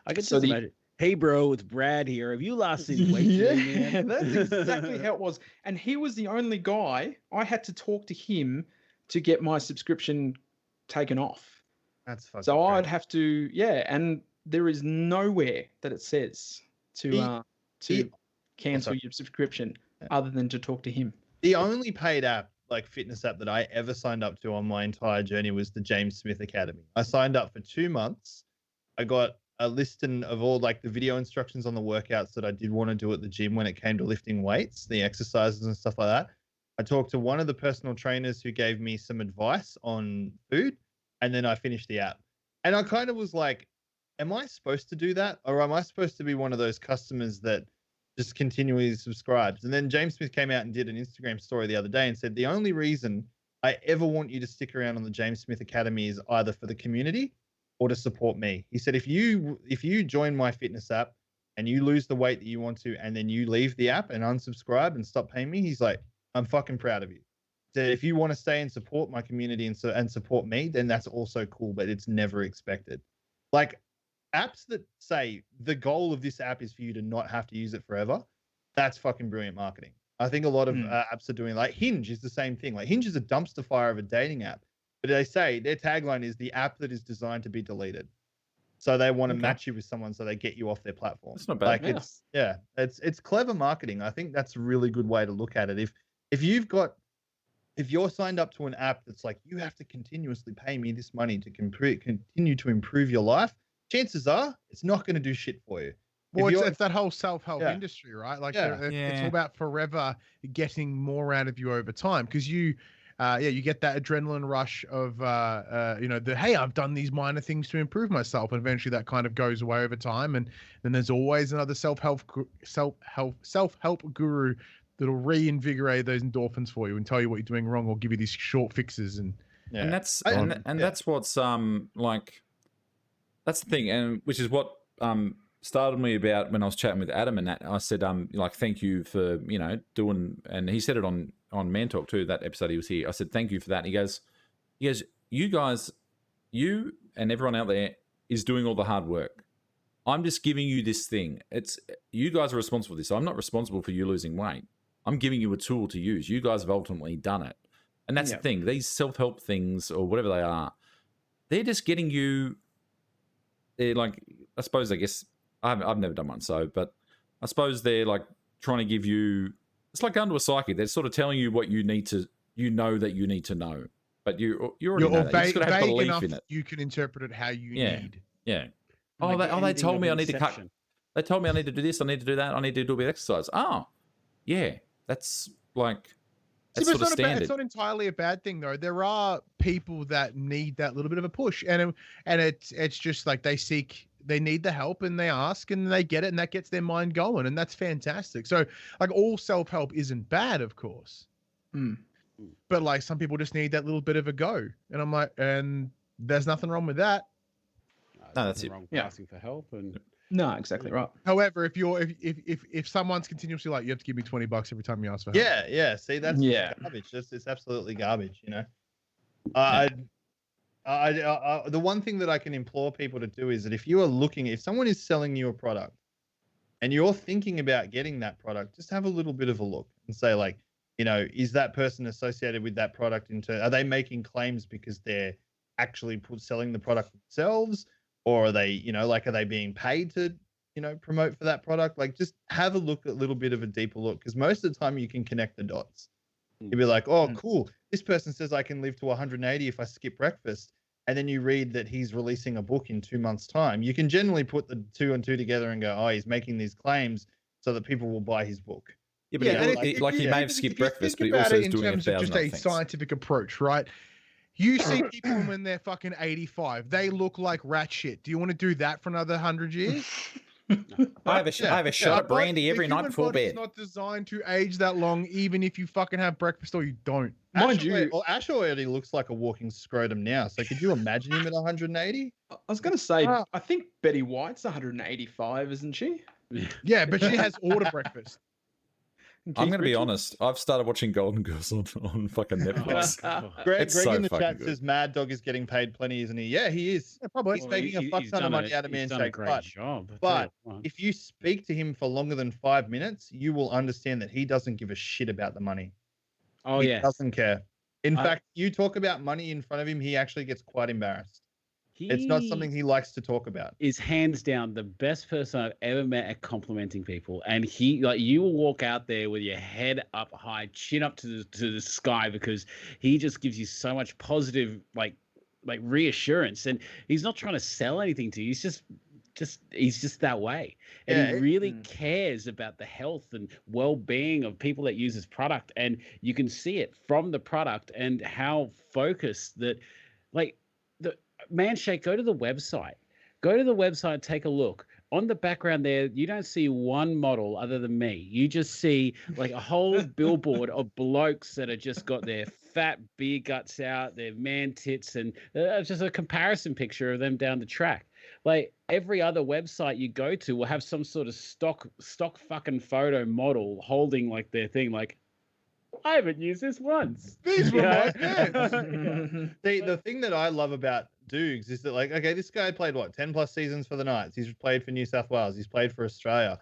I can just imagine. Hey, bro, it's Brad here. Have you lost any weight today, man? That's exactly how it was. And he was the only guy. I had to talk to him to get my subscription taken off. That's fucking so crazy. I'd have to, and there is nowhere that it says to cancel your subscription other than to talk to him. The only paid app, like fitness app, that I ever signed up to on my entire journey was the James Smith Academy. I signed up for 2 months. I got a listing of all like the video instructions on the workouts that I did want to do at the gym when it came to lifting weights, the exercises and stuff like that. I talked to one of the personal trainers who gave me some advice on food, and then I finished the app. And I kind of was like, am I supposed to do that? Or am I supposed to be one of those customers that just continually subscribes? And then James Smith came out and did an Instagram story the other day and said, the only reason I ever want you to stick around on the James Smith Academy is either for the community or to support me. He said, if you join my fitness app and you lose the weight that you want to, and then you leave the app and unsubscribe and stop paying me, he's like, I'm fucking proud of you. So if you want to stay and support my community and support me, then that's also cool, but it's never expected. Like apps that say the goal of this app is for you to not have to use it forever, that's fucking brilliant marketing. I think a lot of apps are doing, like Hinge is the same thing. Like Hinge is a dumpster fire of a dating app, but they say their tagline is the app that is designed to be deleted. So they want to match you with someone, so they get you off their platform. It's not bad. Like it's clever marketing. I think that's a really good way to look at it. If you're signed up to an app that's like, you have to continuously pay me this money to continue to improve your life, chances are it's not going to do shit for you. Well, it's that whole self-help industry, right? Like it's all about forever getting more out of you over time, because you get that adrenaline rush of hey, I've done these minor things to improve myself, and eventually that kind of goes away over time, and then there's always another self-help guru that'll reinvigorate those endorphins for you and tell you what you're doing wrong, or give you these short fixes. And that's what's like, that's the thing, and which is what started me about when I was chatting with Adam, and that I said like, thank you for doing, and he said it on Man Talk too, that episode he was here. I said thank you for that, and he goes you guys, you and everyone out there is doing all the hard work. I'm just giving you this thing. It's you guys are responsible for this. I'm not responsible for you losing weight. I'm giving you a tool to use. You guys have ultimately done it. And that's the thing. These self-help things, or whatever they are, they're just getting you, like, I suppose, I guess, I've never done one, but I suppose they're like trying to give you, it's like going to a psychic. They're sort of telling you what you need to, that you need to know. But you already know that. You just got to have belief in it. You can interpret it how you need. Yeah. They told me I need to cut. They told me I need to do this, I need to do that, I need to do a bit of exercise. Oh, yeah. That's like, that's sort of standard. It's not entirely a bad thing, though. There are people that need that little bit of a push, and it's just like they need the help, and they ask, and they get it, and that gets their mind going, and that's fantastic. So, like, all self-help isn't bad, of course. But like, some people just need that little bit of a go, and I'm like, and there's nothing wrong with that. No, that's it. Wrong with asking for help, and no, exactly right. However, if someone's continuously like, you have to give me $20 every time you ask for help. See, that's garbage. It's absolutely garbage. The one thing that I can implore people to do is that if someone is selling you a product and you're thinking about getting that product, just have a little bit of a look and say, like, is that person associated with that product? Are they making claims because they're actually selling the product themselves? Or are they, are they being paid to, promote for that product? Like, just have a little bit of a deeper look, because most of the time you can connect the dots. You'll be like, oh, cool. This person says I can live to 180 if I skip breakfast. And then you read that he's releasing a book in 2 months' time. You can generally put the two and two together and go, oh, he's making these claims so that people will buy his book. Yeah, but he may have skipped breakfast, but he also is doing 1,000 other things. Just a scientific approach, right? You see people when they're fucking 85, they look like rat shit. Do you want to do that for another 100 years? I have a shot of brandy every night before bed. It's not designed to age that long, even if you fucking have breakfast or you don't. Ash already looks like a walking scrotum now. So could you imagine him at 180? I was going to say, I think Betty White's 185, isn't she? Yeah, but she has order breakfast. I'm going to be honest. I've started watching Golden Girls on fucking Netflix. Greg in the chat says Mad Dog is getting paid plenty, isn't he? Yeah, he is. Yeah, probably. He's making a fuck ton of money out of Handshake. But if you speak to him for longer than 5 minutes, you will understand that he doesn't give a shit about the money. Oh, he doesn't care. In fact, you talk about money in front of him, he actually gets quite embarrassed. It's not something he likes to talk about. Is hands down the best person I've ever met at complimenting people, and you will walk out there with your head up high, chin up to the sky, because he just gives you so much positive like reassurance, and he's not trying to sell anything to you. He's just that way, and he really cares about the health and well-being of people that use his product, and you can see it from the product and how focused that, like. Manshake, go to the website, take a look. On the background there, you don't see one model other than me. You just see like a whole billboard of blokes that have just got their fat beer guts out, their man tits, and just a comparison picture of them down the track. Like every other website you go to will have some sort of stock fucking photo model holding like their thing. Like, I haven't used this once. These were my See, the thing that I love about Dukes is that, like, okay, this guy played 10 plus seasons for the Knights. He's played for New South Wales. He's played for Australia.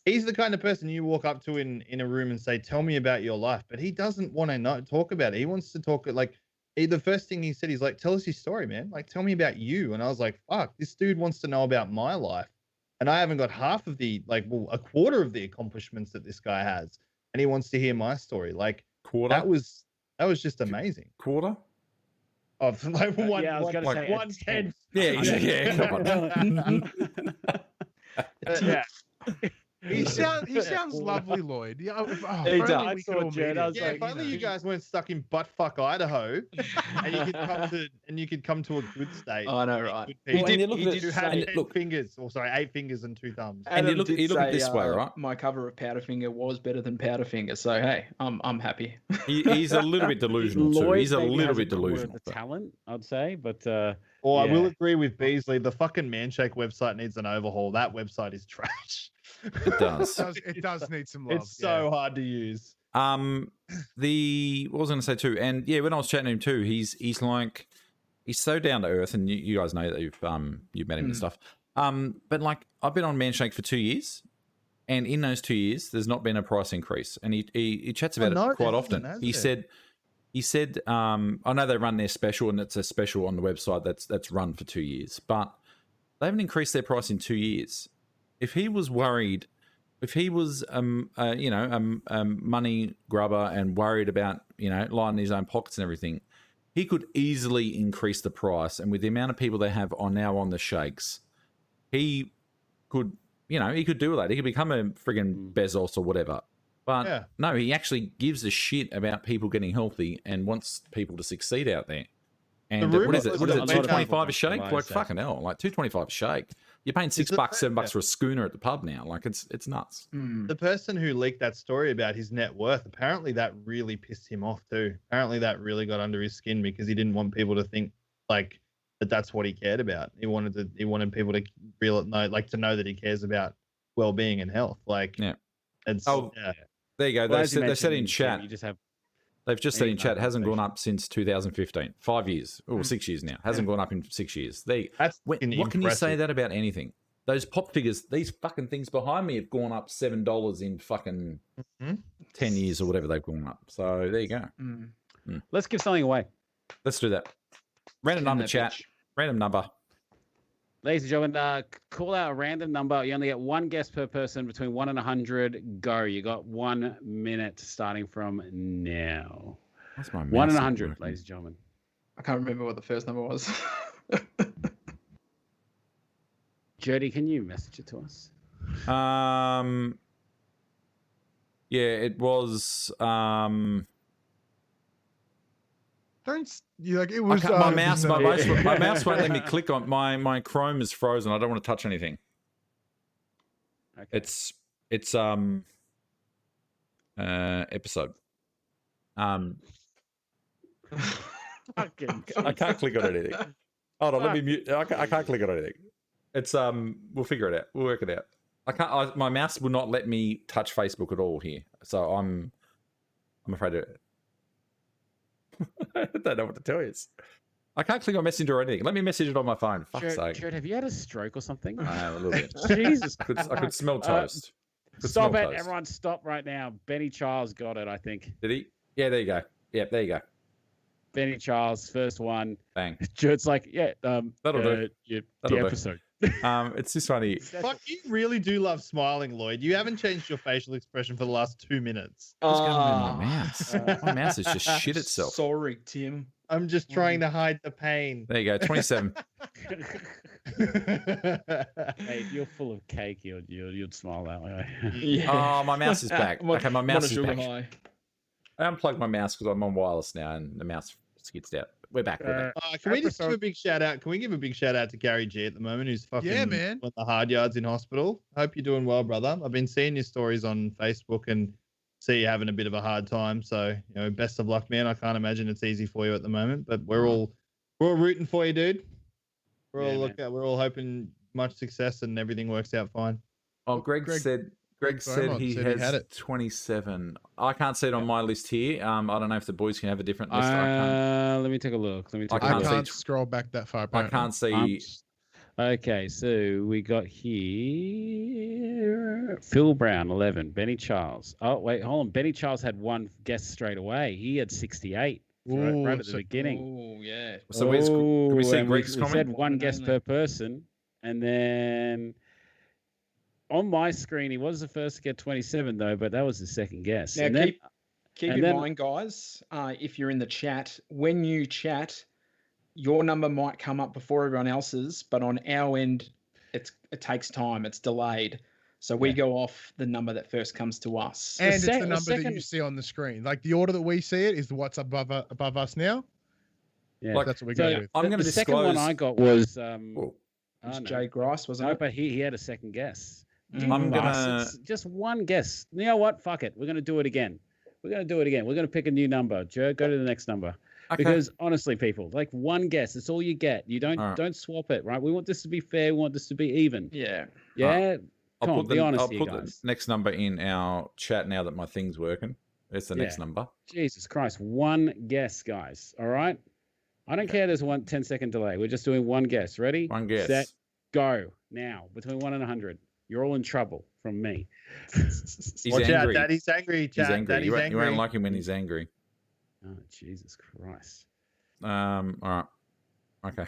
He's the kind of person you walk up to in a room and say, "Tell me about your life," but he doesn't want to talk about it. He wants to talk like the first thing he said, he's like, "Tell us your story, man. Like, tell me about you." And I was like, "Fuck, this dude wants to know about my life," and I haven't got half of the a quarter of the accomplishments that this guy has, and he wants to hear my story. Like, quarter. That was just amazing. Quarter. Of like one, yeah, I was going to say 1/10. Yeah. Come on. Yeah. He sounds lovely, Lloyd. Yeah, He does. I saw Jed. I was Yeah, like, if only you guys weren't stuck in buttfuck Idaho, and you could come to a good state. I know, right? He Well, did. and He did have 8 look- fingers, or sorry, 8 fingers and 2 thumbs. And you look at it this way, right? My cover of Powderfinger was better than Powderfinger, so hey, I'm happy. He's a little bit delusional too. Lloyd He's a maybe little has bit quarter of delusional. the talent, I'd say, but Well, I will yeah. agree with Beasley. The fucking Manshake website needs an overhaul. That website is trash. It does. It does need some love. It's so hard to use. What was I going to say too? And yeah, when I was chatting to him too, he's so down to earth, and you guys know that you've met him and stuff. But like I've been on Manshake for 2 years, and in those 2 years, there's not been a price increase, and he chats about it quite often. He said, I know they run their special, and it's a special on the website that's run for 2 years, but they haven't increased their price in 2 years. If he was worried, if he was money grubber and worried about lining his own pockets and everything, he could easily increase the price. And with the amount of people they have on the shakes, he could do that. He could become a friggin' Bezos or whatever. But no, he actually gives a shit about people getting healthy and wants people to succeed out there. And what is it? What is it? $2.25 a shake? Like fucking hell! Like $2.25 a shake. You're paying $6, $7 for a schooner at the pub now. Like it's nuts. The person who leaked that story about his net worth, apparently that really pissed him off too. Apparently that really got under his skin because he didn't want people to think like that's what he cared about. He wanted people to to know that he cares about well-being and health. Like there you go. Well, they said in chat. You just have. They've just said in chat, hasn't gone up since 2015. 5 years, or 6 years now. Hasn't gone up in 6 years. What can you say that about anything? Those pop figures, these fucking things behind me have gone up $7 in fucking 10 years or whatever they've gone up. So there you go. Let's give something away. Let's do that. Random number, chat. Random number. Ladies and gentlemen, call out a random number. You only get one guess per person between 1 and 100. Go. You got 1 minute starting from now. That's my 1 and 100, ladies and gentlemen. I can't remember what the first number was. Jody, can you message it to us? Yeah, it was. It was my mouse won't let me click on my Chrome is frozen. I don't want to touch anything. Okay. It's episode. I can't click on anything. Hold on, let me mute. I can't click on anything. It's we'll figure it out. We'll work it out. My mouse will not let me touch Facebook at all here, so I'm afraid to. I don't know what to tell you. I can't click on Messenger or anything. Let me message it on my phone. Fuck's sake. Jared, have you had a stroke or something? A little bit. Jesus. I could smell toast. Stop it. Everyone stop right now. Benny Charles got it, I think. Did he? Yeah, there you go. Yeah, there you go. Benny Charles, first one. Bang. Jared's like, that'll do. The episode. It's just funny. Fuck, you really do love smiling, Lloyd. You haven't changed your facial expression for the last 2 minutes. What's going on with my mouse? My mouse has just shit itself. Sorry, Tim. I'm just trying to hide the pain. There you go, 27. Hey, if you're full of cake, you'd smile that way. Yeah. Oh, my mouse is back. Okay, my mouse is back. High. I unplugged my mouse because I'm on wireless now, and the mouse skids out. We're back. Can we just give a big shout out? Can we give a big shout out to Gary G at the moment, who's fucking man. on the hard yards in hospital? Hope you're doing well, brother. I've been seeing your stories on Facebook and see you having a bit of a hard time. So, best of luck, man. I can't imagine it's easy for you at the moment, but we're all rooting for you, dude. We're all hoping much success and everything works out fine. Oh, Greg said he has 27. I can't see it on my list here. I don't know if the boys can have a different list. Let me take a look. I can't scroll back that far. Apparently. I can't see. Okay, so we got here Phil Brown, 11. Benny Charles. Oh, wait, hold on. Benny Charles had one guess straight away. He had 68 right at the beginning. Oh, yeah. So can we see Greg's comment? We said one guess per person. And then on my screen, he was the first to get 27, though, but that was the second guess. Now, keep in mind, guys, if you're in the chat, when you chat, your number might come up before everyone else's, but on our end, it takes time. It's delayed. So we go off the number that first comes to us. And it's the number that you see on the screen. Like the order that we see it is what's above us now. Yeah, that's what we go with. I'm going to disclose. The second one I got was Jay Grice, wasn't it? But he had a second guess. I'm gonna just one guess. You know what? Fuck it. We're gonna do it again. We're gonna pick a new number. Joe, go to the next number. Okay. Because honestly, people, like one guess, it's all you get. You don't swap it, right? We want this to be fair. We want this to be even. Yeah. Yeah. I'll put the next number in our chat now that my thing's working. It's the next number. Jesus Christ. One guess, guys. All right. I don't care there's 10-second delay. We're just doing one guess. Ready? One guess. Set, go. Now, between 1 and 100. You're all in trouble from me. Watch out, Daddy's angry. Chat. He's angry. Daddy's angry. You won't like him when he's angry. Oh, Jesus Christ. All right. Okay.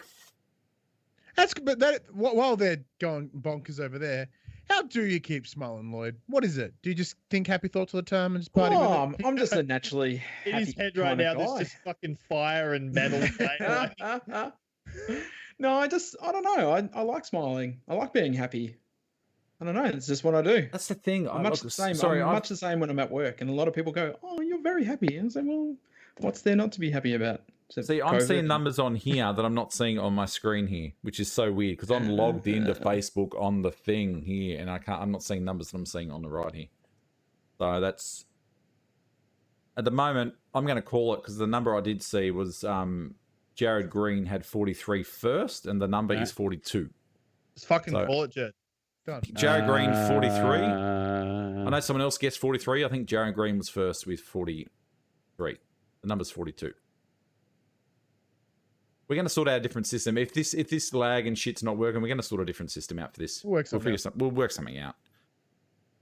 While they're going bonkers over there, how do you keep smiling, Lloyd? What is it? Do you just think happy thoughts all the time and just party with it? I'm just a naturally in his head right now. There's just fucking fire and metal. No, I don't know. I like smiling. I like being happy. I don't know. It's just what I do. That's the thing. I'm much the same. I'm much the same when I'm at work, and a lot of people go, "Oh, you're very happy," and I say, "Well, what's there not to be happy about?" See, I'm seeing numbers on here that I'm not seeing on my screen here, which is so weird because I'm logged into Facebook on the thing here, and I'm not seeing numbers that I'm seeing on the right here. So that's at the moment. I'm going to call it because the number I did see was Jared Green had 43 first, and the number is 42. Just fucking call it, Jed. Done. Jared Green 43. I know someone else guessed 43. I think Jared Green was first with 43. The number's 42. We're going to sort out a different system. If this lag and shit's not working, we're going to sort a different system out for this. We'll work something out.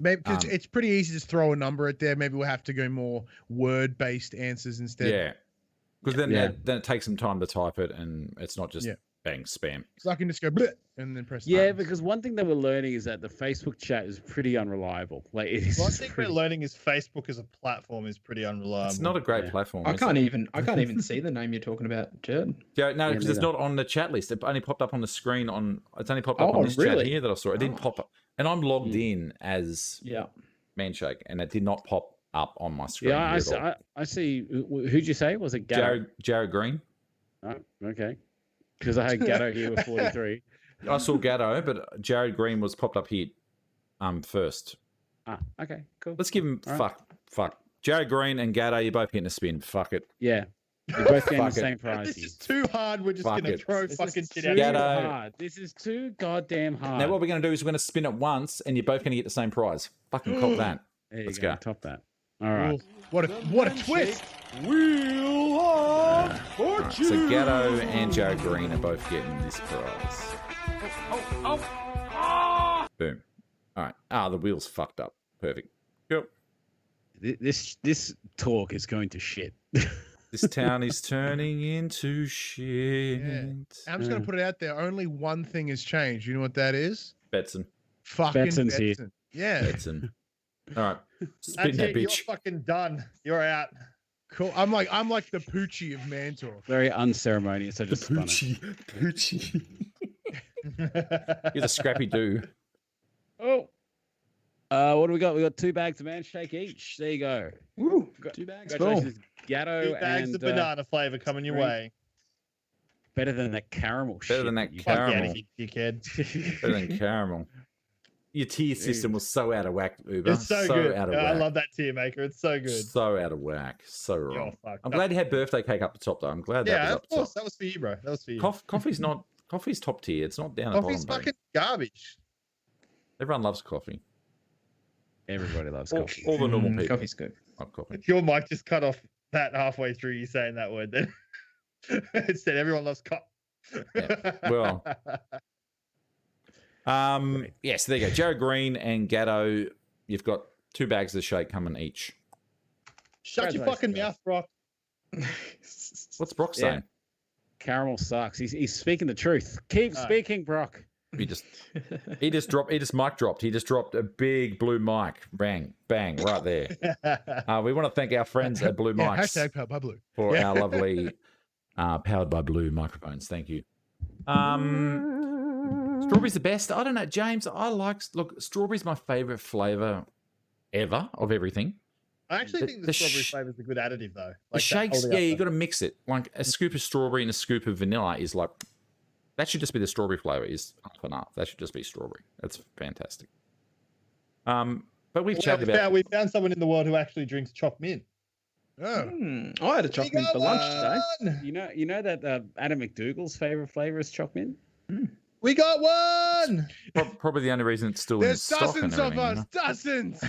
Maybe because it's pretty easy to just throw a number at there. Maybe we'll have to go more word-based answers instead. Yeah, because then it takes some time to type it, and it's not just bang spam. So I can just go bleh, and then press. Yeah, because one thing that we're learning is that the Facebook chat is pretty unreliable. Like it is. One thing we're learning is Facebook as a platform is pretty unreliable. It's not a great platform. I can't even see the name you're talking about, Jared. No, because it's not on the chat list. It only popped up on the screen It's only popped up on this chat here that I saw. It didn't pop up, and I'm logged in as Manshake, and it did not pop up on my screen. Yeah, I see. Who'd you say? Was it Gatto? Jared Green. Oh, okay. Because I had Gatto here with 43. I saw Gatto, but Jared Green was popped up here first. Okay, cool. Let's give him fuck. Jared Green and Gatto, you're both getting a spin. Fuck it. Yeah. You're both getting the same prize. This is too hard. We're just going to throw fucking shit at Gatto. This is too goddamn hard. Now what we're going to do is we're going to spin it once and you're both going to get the same prize. Fucking cop that. Let's go. Top that. All right. What a twist. Wheel of Fortune. Right, so Gatto and Jared Green are both getting this prize. Boom. All right. The wheel's fucked up. Perfect. Cool. This talk is going to shit. This town is turning into shit. Yeah. I'm just going to put it out there. Only one thing has changed. You know what that is? Betson. Fucking Betson's here. Yeah. Betson. All right. Spin that bitch. You're fucking done. You're out. Cool. I'm like the Poochie of Man Talk. Very unceremonious. I just Poochie. You're the Scrappy Doo. Oh. What do we got? We got 2 bags of Manshake each. There you go. Woo. 2 bags. Congratulations, Gatto. 2 bags of banana flavor coming your way. Better than that caramel shit. Better than that caramel. You dickhead. Better than caramel. Your tier system was so out of whack, Uber. It's so good. Out of whack. I love that tier maker. It's so good. So out of whack. So wrong. Fuck. I'm glad you had birthday cake up the top, though. I'm glad that was up the top. That was for you, bro. That was for you. Coffee's top tier. It's not down at the bottom. Coffee's fucking garbage. Everyone loves coffee. Everybody loves coffee. All the normal people. Coffee's good. Love coffee. Your mic just cut off that halfway through you saying that word then. It said everyone loves coffee. Yeah. Well, yes, there you go. Joe Green and Gatto, you've got 2 bags of shake coming each. Shut your fucking mouth, Brock. What's Brock saying? Caramel sucks. He's speaking the truth. Keep speaking, Brock. He just mic dropped. He just dropped a big blue mic. Bang, bang, right there. We want to thank our friends at Blue Mics. Hashtag powered by Blue. For our lovely powered by Blue microphones. Thank you. Strawberry's the best. I don't know, James. Strawberry's my favorite flavor ever of everything. I actually think the strawberry flavor is a good additive, though. Like the shakes, you got to mix it. Like a scoop of strawberry and a scoop of vanilla is like, that should just be the strawberry flavor. Is half and half. That should just be strawberry. That's fantastic. But we've chatted about. We found someone in the world who actually drinks choc mint. Oh. I had a choc mint for lunch today. You know that Adam McDougall's favorite flavor is choc mint. We got one. Probably the only reason it's still There's in stock. There's dozens of us. Dozens.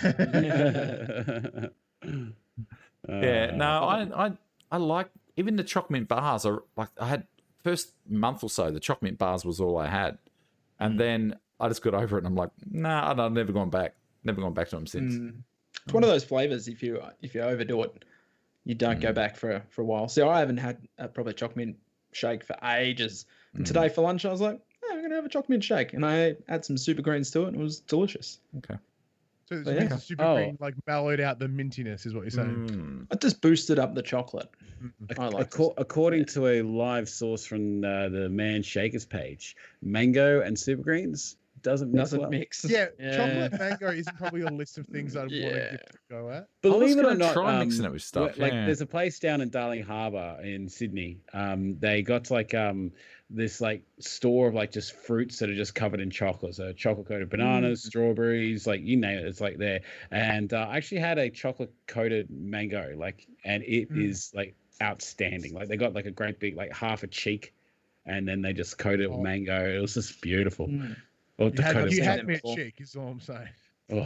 Yeah. No, I like even the choc mint bars. Are like I had first month or so. The choc mint bars was all I had, and then I just got over it, and I'm like, nah, I've never gone back. Never gone back to them since. It's one of those flavors. If you overdo it, you don't go back for a while. See, I haven't had a proper choc mint shake for ages. And today for lunch, I was like, I'm going to have a choc mint shake. And I add some super greens to it, and it was delicious. Okay. So it's super green, like mellowed out the mintiness, is what you're saying. I just boosted up the chocolate. I like according to a live source from the Man Shakers page, mango and super greens doesn't mix. Yeah, chocolate mango isn't probably a list of things I'd want to give a go at. Believe it or not, try mixing it with stuff. Like there's a place down in Darling Harbour in Sydney. They got like this like store of like just fruits that are just covered in chocolate. So chocolate coated bananas, strawberries, like you name it, it's like there. And I actually had a chocolate coated mango, and it is like outstanding. Like they got like a great big like half a cheek, and then they just coated it with mango. It was just beautiful. Or you had me at cheek, is all I'm saying. Oh,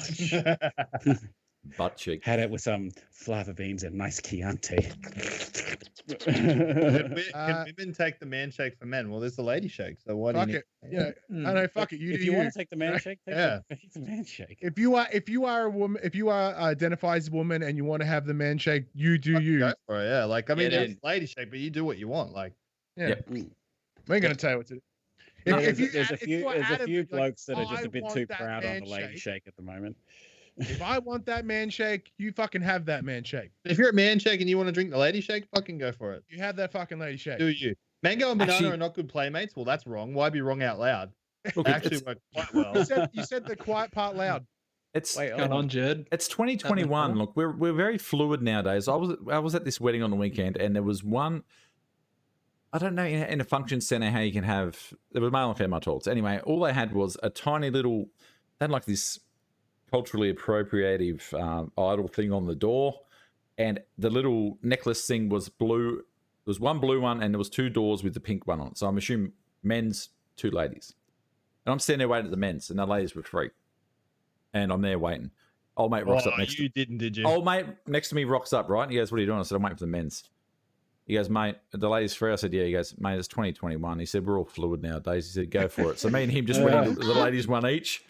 butt cheek. Had it with some flava beans and nice Chianti. Can women take the man shake for men? Well, there's the lady shake. So why do you it? Yeah, I know. Fuck it. If you want to take the man shake, take the man shake. If you are a woman, if you are identify as a woman and you want to have the man shake, you do you. Go for it, yeah. Like I mean, there's lady shake, but you do what you want. Like, yeah. We ain't gonna tell you what to do. There's a few blokes that are just a bit too proud on the lady shake at the moment. If I want that man shake, you fucking have that man shake. If you're a man shake and you want to drink the lady shake, fucking go for it. You have that fucking lady shake. Do you? Mango and banana are not good playmates. Well, that's wrong. Why be wrong out loud? Look, they actually work quite well. You said the quiet part loud. Going on, Jed. It's 2021. Look, we're very fluid nowadays. I was at this wedding on the weekend, and there was one. I don't know in a function center how you can have. There was male and female toilets. Anyway, all they had was a tiny little. They had like this culturally appropriative idol thing on the door, and the little necklace thing was blue. There was one blue one, and there was 2 doors with the pink one on it. So I'm assuming men's, 2 ladies, and I'm standing there waiting at the men's, and the ladies were free, and I'm there waiting. Old mate rocks up next. Did you? Old mate next to me rocks up, right? And he goes, "What are you doing?" I said, "I'm waiting for the men's." He goes, "Mate, the ladies free." I said, "Yeah." He goes, "Mate, it's 2021." He said, "We're all fluid nowadays." He said, "Go for it." So me and him just went. The ladies won each.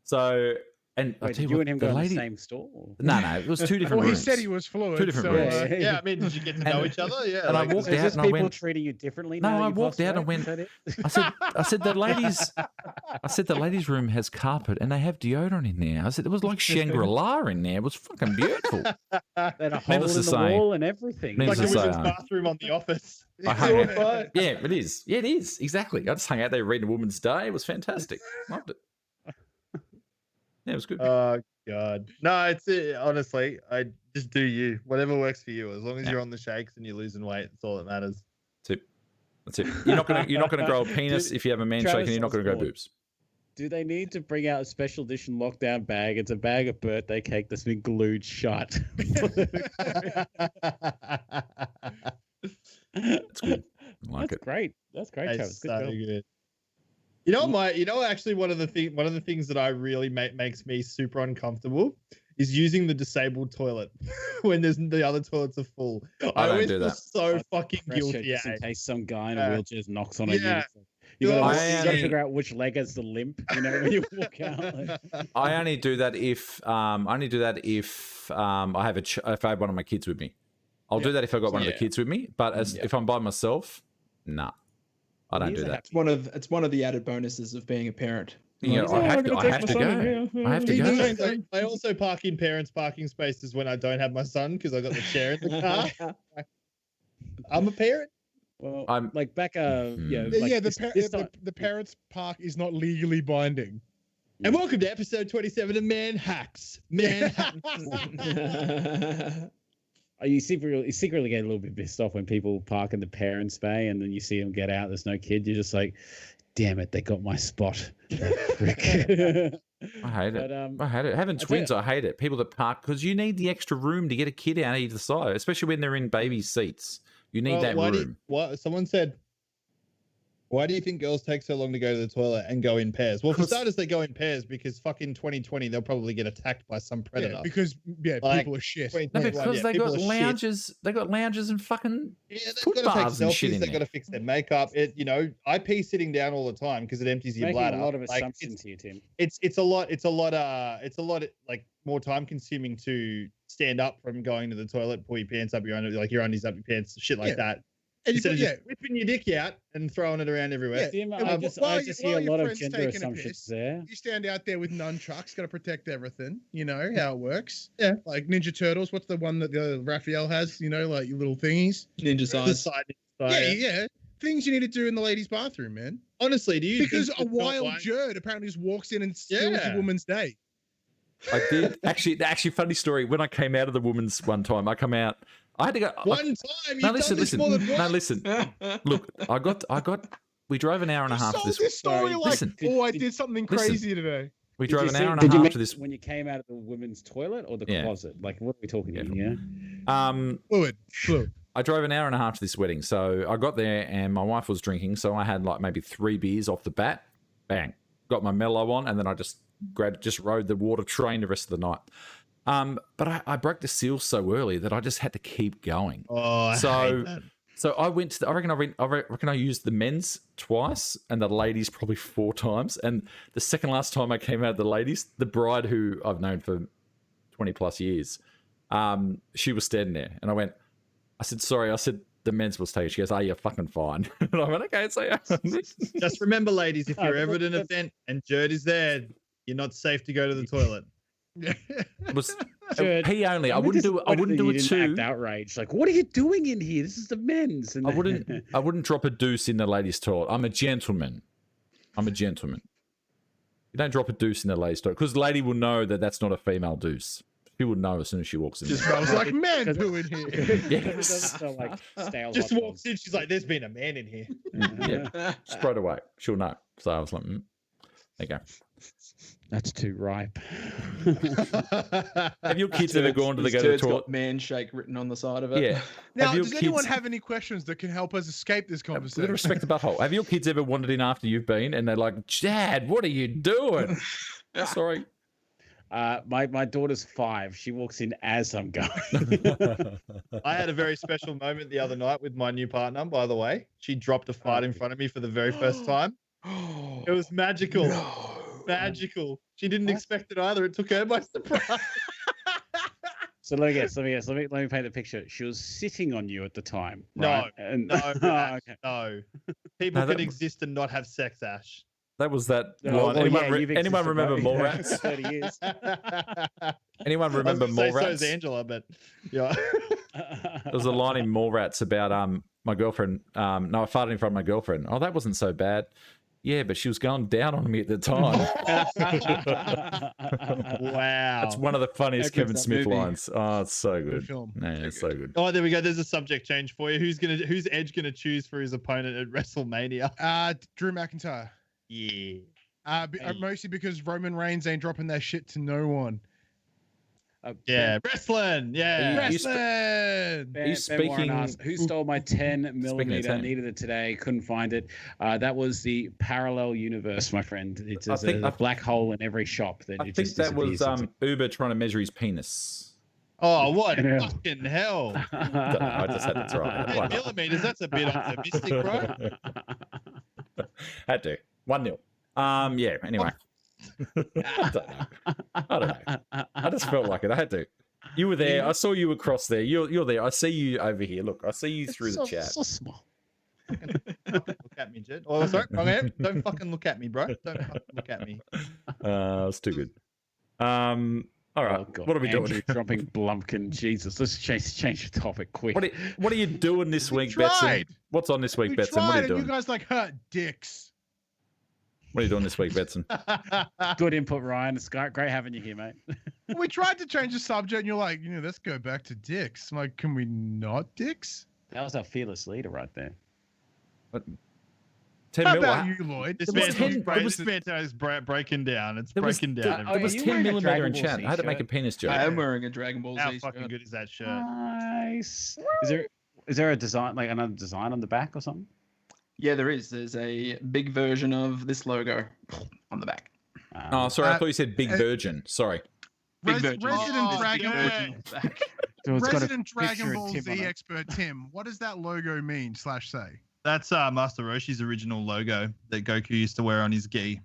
So. And wait, did you and him go in the same store? No, it was 2 different rooms. He said he was fluid. 2 different rooms. Yeah, I mean, did you get to know each other? Yeah. And I walked out and I went. Treating you differently? No, I walked out and went. I said the ladies' room has carpet and they have deodorant in there. I said it was like Shangri-La in there. It was fucking beautiful. They had a hole in the wall and everything. Like a women's bathroom on The Office. Yeah, it is. Yeah, it is. Exactly. I just hung out there reading a Woman's Day. It was fantastic. Loved it. Yeah, it was good. Oh God, no! It's honestly, I just do you. Whatever works for you. As long as you're on the shakes and you're losing weight, that's all that matters. That's it. You're not gonna grow a penis if you have a man shake, and you're not gonna grow boobs. Do they need to bring out a special edition lockdown bag? It's a bag of birthday cake that's been glued shut. That's good. I like it. Great. That's great, Travis. Good So job. good. Actually, one of the things that I really makes me super uncomfortable is using the disabled toilet when the other toilets are full. I always do feel that. so fucking guilty. Just in case some guy in a wheelchair knocks on it. You I gotta figure out which leg has the limp, when you walk out. I only do that if I have if I have one of my kids with me. I'll do that if I've got one of the kids with me. But if I'm by myself, nah, I don't do that. It's one of the added bonuses of being a parent. Yeah, I have to go. I have to go. I also park in parents' parking spaces when I don't have my son because I got the chair in the car. I'm a parent. Well, I'm like back. The parents' park is not legally binding. And welcome to episode 27 of Man Hacks. Man Hacks. You secretly get a little bit pissed off when people park in the parents' bay and then you see them get out. There's no kid. You're just like, damn it, they got my spot. Frick. I hate it. I hate it. Having twins, I hate it. People that park because you need the extra room to get a kid out either side, especially when they're in baby seats. You need that room. Someone said, why do you think girls take so long to go to the toilet and go in pairs? Well, for starters, they go in pairs because fucking 2020, they'll probably get attacked by some predator. Yeah, because people are shit. No, because they got lounges. They got lounges and fucking foot bars and shit in there. They got to fix their makeup. I pee sitting down all the time because it empties your bladder. A lot of assumptions here, Tim. It's a lot like more time consuming to stand up from going to the toilet, pull your pants up, your undies up your pants, shit like that. And instead of just whipping your dick out and throwing it around everywhere. Yeah. I just hear a lot of gender assumptions there. You stand out there with nunchucks, got to protect everything. You know how it works. Yeah. Like Ninja Turtles. What's the one that the Raphael has? Like your little thingies. Ninja size. Yeah. Things you need to do in the ladies' bathroom, man. Honestly, because a wild Jerd apparently just walks in and steals a woman's day. I did. Actually, funny story. When I came out of the woman's one time, I had to go. One time. No, listen. No, listen. Look, we drove an hour and a half to this story. I did something crazy today. We drove an hour and a half to this. When you came out of the women's toilet or the closet? Like, what are we talking about? Fluid. I drove an hour and a half to this wedding. So I got there and my wife was drinking. So I had like maybe 3 beers off the bat. Bang. Got my mellow on. And then I just rode the water train the rest of the night. But I broke the seal so early that I just had to keep going. Oh, I hate that. So I went to I reckon I used the men's twice and the ladies probably 4 times. And the second last time I came out of the ladies, the bride who I've known for 20 plus years, she was standing there and I said, sorry, the men's was taken. She goes, you're fucking fine. And I went, okay, so just remember, ladies, if you're ever at an event and Jerd is there, you're not safe to go to the toilet. It was pee only. I wouldn't do it too. Act outraged. Like, what are you doing in here? This is the men's. And I wouldn't drop a deuce in the ladies' toilet. I'm a gentleman. You don't drop a deuce in the ladies' toilet because the lady will know that that's not a female deuce. She would know as soon as she walks in. Just smells like man poo in here. Yes. Just walks in. She's like, "There's been a man in here." Yeah, straight away. She'll know. So I was like, there you go. That's too ripe. Have your kids ever gone to the toilet? Man shake written on the side of it. Yeah. Now, does anyone have any questions that can help us escape this conversation? With respect to butthole. Have your kids ever wandered in after you've been and they're like, Dad, what are you doing? Sorry. My daughter's 5. She walks in as I'm going. I had a very special moment the other night with my new partner, by the way. She dropped a fart in front of me for the very first time. It was magical. No. Magical. She didn't expect it either. It took her by surprise. So let me paint the picture. She was sitting on you at the time. Right? No. Okay. No. People can exist and not have sex, Ash. That was that line. Anyone remember Mallrats? 30 years. Anyone remember Mallrats? So is Angela, but yeah. There was a line in Mallrats about my girlfriend. I farted in front of my girlfriend. Oh, that wasn't so bad. Yeah, but she was going down on me at the time. Wow. It's one of the funniest Kevin Smith lines. Oh, it's so good. Film. Yeah, it's so good. Oh, there we go. There's a subject change for you. Who's Edge gonna choose for his opponent at WrestleMania? Drew McIntyre. Yeah. Mostly because Roman Reigns ain't dropping that shit to no one. Wrestling. Wrestling. Ben Warren asked, who stole my 10 millimeter? Needed it today, couldn't find it. That was the parallel universe, my friend. It's a black hole in every shop. I think that was Uber trying to measure his penis. Oh, what fucking hell! I just had to throw it. 10 millimeters. That's a bit optimistic, bro. Had to 1-0. Yeah. Anyway. I don't know. I just felt like it. I had to. You were there. I saw you across there. You're there. I see you over here. Look, I see you through the chat. So small. Look at me, Jed. Oh, sorry. Okay. Don't fucking look at me, bro. Don't fucking look at me. It's too good. All right. Oh, what are we doing? Dropping Blumpkin. Jesus. Let's change the topic quick. What are you doing this week, Betson? What's on this week, Betson? What are you doing? You guys like dicks. What are you doing this week, Betson? Good input, Ryan. It's great having you here, mate. We tried to change the subject, and you're like, let's go back to dicks. I'm like, can we not dicks? That was our fearless leader right there. What? How about you, Lloyd? This man is breaking down. It's breaking down. It was 10 millimeter in chat. I had to make a penis joke. I am wearing a Dragon Ball Z. How fucking good is that shirt? Nice. Is there a design, like another design on the back or something? Yeah, there is. There's a big version of this logo on the back. Oh, sorry. I thought you said Big Virgin. Sorry. Resident Dragon Ball Z expert Tim, what does that logo mean /say? That's Master Roshi's original logo that Goku used to wear on his gi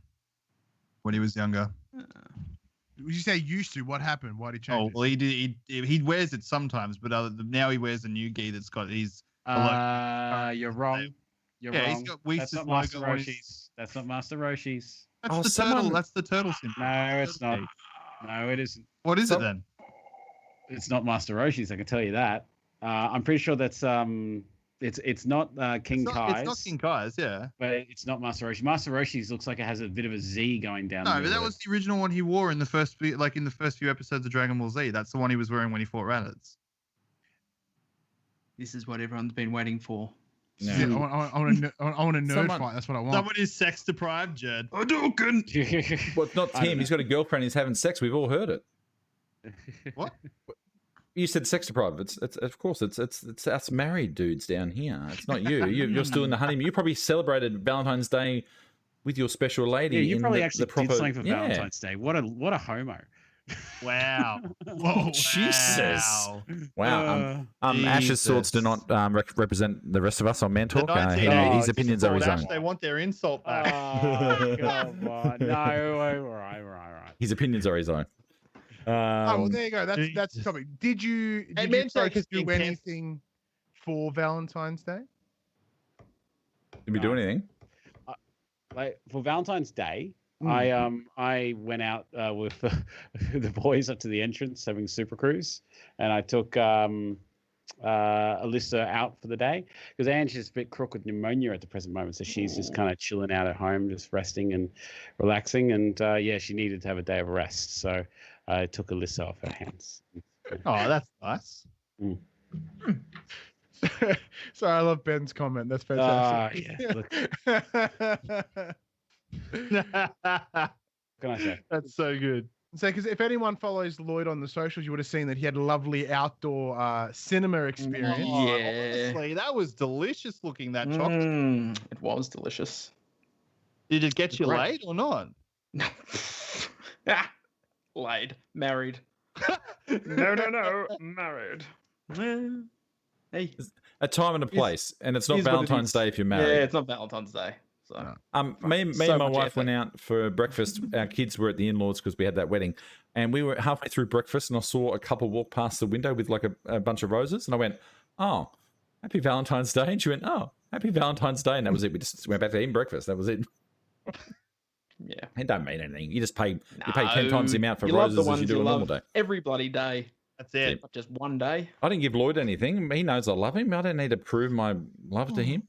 when he was younger. Would you say used to? What happened? Why did he change? Oh, well, he wears it sometimes, but now he wears a new gi that's got his. You're wrong. You're wrong. He's got Whis' That's not logo Master Roshi's. That's not Master Roshi's. That's the turtle. That's the turtle symbol. No, it's not. No, it isn't. What is it then? It's not Master Roshi's. I can tell you that. I'm pretty sure that's It's not King Kai's. It's not King Kai's, yeah. But it's not Master Roshi. Master Roshi's looks like it has a bit of a Z going down. No, but that was the original one he wore in the first few episodes of Dragon Ball Z. That's the one he was wearing when he fought Raditz. This is what everyone's been waiting for. No. Yeah, I want a nerd fight. That's what I want. Someone is sex deprived, Jed. I do can. Well, it's not Tim. He's got a girlfriend. He's having sex. We've all heard it. What? You said sex deprived. It's of course it's us married dudes down here. It's not you. You're still in the honeymoon. You probably celebrated Valentine's Day with your special lady. Yeah, you probably actually did something for Valentine's Day. What a homo. Wow. Whoa, Jesus. Wow. Ash's thoughts do not represent the rest of us on Man Talk. His opinions are his own. They want their insult back. Oh, come on. No, right. His opinions are his own. Well, there you go. That's the topic. Did you do anything for Valentine's Day? Did we do anything? Like for Valentine's Day, I went out with the boys up to the entrance having Super Cruise, and I took Alyssa out for the day because Angie's a bit crook with pneumonia at the present moment, so she's just kind of chilling out at home, just resting and relaxing, and she needed to have a day of rest, so I took Alyssa off her hands. Oh, that's nice. Sorry, I love Ben's comment. That's fantastic. What can I say? That's so good. So, because if anyone follows Lloyd on the socials, you would have seen that he had a lovely outdoor cinema experience. Oh, yeah, honestly, that was delicious looking. That chocolate. It was delicious. Did it get you laid or not? Laid, married. No, married. Hey, a time and a place, and it's not Valentine's Day if you're married. Yeah, it's not Valentine's Day. So, me and my wife went out for breakfast. Our kids were at the in-laws because we had that wedding, and we were halfway through breakfast, and I saw a couple walk past the window with like a bunch of roses, and I went, "Oh, happy Valentine's Day," and she went, "Oh, happy Valentine's Day," and that was it. We just went back to eating breakfast. That was it. Yeah, it don't mean anything. You just pay. You pay 10 times the amount for roses as you do a normal day. Every bloody day. That's it. Not just one day. I didn't give Lloyd anything. He knows I love him. I don't need to prove my love to him.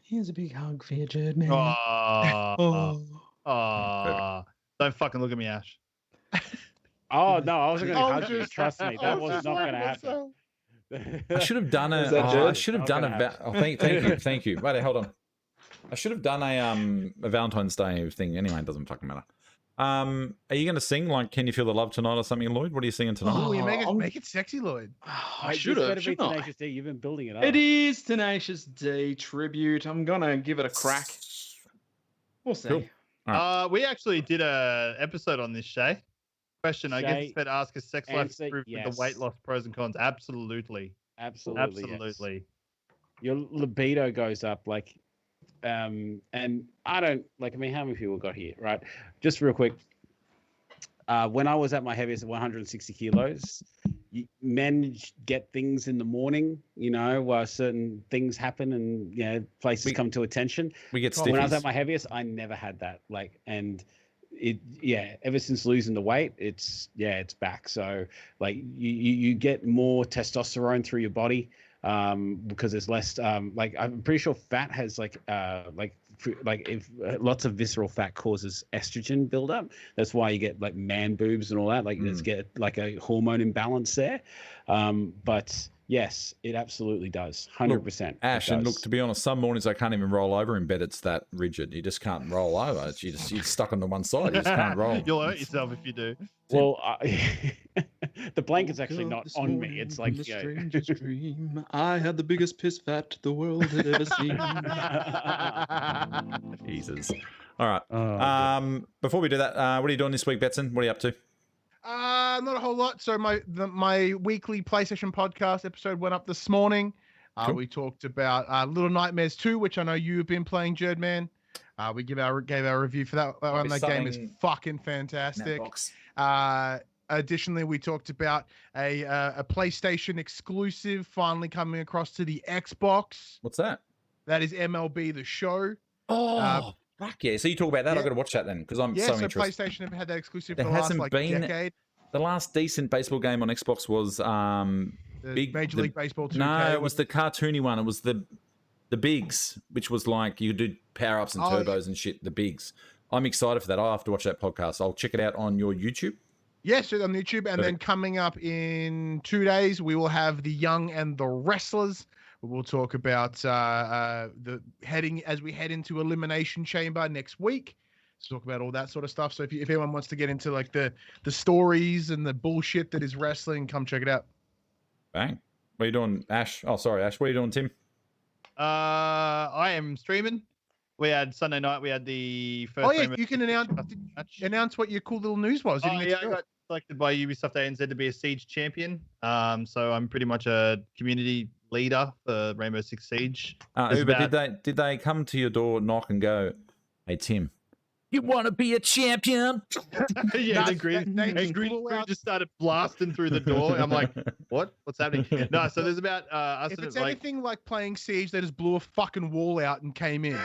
Here's a big hug for you, Jerd, man. Don't fucking look at me, Ash. Oh, no, I wasn't going to hug you. Trust me, that was not going to happen. I should have done a. I should have done a. Thank you. Wait, hold on. I should have done a Valentine's Day thing. Anyway, it doesn't fucking matter. Are you going to sing like "Can You Feel the Love Tonight" or something, Lloyd? What are you singing tonight? Oh, you make it sexy, Lloyd. I should have. Tenacious D. You've been building it up. It is Tenacious D tribute. I'm gonna give it a crack. We'll see. Cool. Right. We actually did a episode on this, Shay. Question: I guess it's better to ask: is sex life improved with the weight loss pros and cons? Absolutely. Absolutely. Yes. Your libido goes up, like, and I don't like. I mean, how many people got here, right? Just real quick. When I was at my heaviest at 160 kilos, men get things in the morning, where certain things happen and, places come to attention. We get stiffies. When I was at my heaviest, I never had that. Ever since losing the weight, it's back. So like you get more testosterone through your body, because there's less, I'm pretty sure fat has if lots of visceral fat causes estrogen buildup. That's why you get like man boobs and all that. Let's get like a hormone imbalance there. But yes, it absolutely does. 100%. Ash, and look, to be honest, some mornings I can't even roll over in bed. It's that rigid. You just can't roll over. You're stuck on the one side. You just can't roll. You'll hurt yourself if you do. Well, the blanket's actually not on me. It's like, strangest dream. I had the biggest piss fat the world had ever seen. Jesus. All right. Before we do that, what are you doing this week, Betson? What are you up to? Not a whole lot. So my weekly PlayStation podcast episode went up this morning. Cool. We talked about Little Nightmares 2, which I know you've been playing, Jerdman. We gave our review for that one. That game is fucking fantastic. Additionally, we talked about a PlayStation exclusive finally coming across to the Xbox. What's that? That is MLB The Show. Oh, fuck yeah. So you talk about that. I've got to watch that then, because I'm so interested. PlayStation have had that exclusive for the last decade. The last decent baseball game on Xbox was Major League Baseball 2K. No, it was the cartoony one. It was the bigs, which was like you do power-ups and turbos and shit, the bigs. I'm excited for that. I'll have to watch that podcast. I'll check it out on your YouTube. Yes, on YouTube. And then coming up in 2 days, we will have The Young and the Wrestlers. We'll talk about as we head into Elimination Chamber next week. To talk about all that sort of stuff. So if anyone wants to get into like the stories and the bullshit that is wrestling, come check it out. Bang. What are you doing, Ash? Oh, sorry, Ash. What are you doing, Tim? I am streaming. We had Sunday night. We had the first. Oh yeah, you can announce what your cool little news was. I got selected by Ubisoft ANZ to be a Siege champion. So I'm pretty much a community leader for Rainbow Six Siege. Uber, did they come to your door, knock, and go, "Hey Tim, you want to be a champion?" Yeah, the green just started blasting through the door. I'm like, what's happening? No, so there's about us. If it's anything like playing Siege, they just blew a fucking wall out and came in.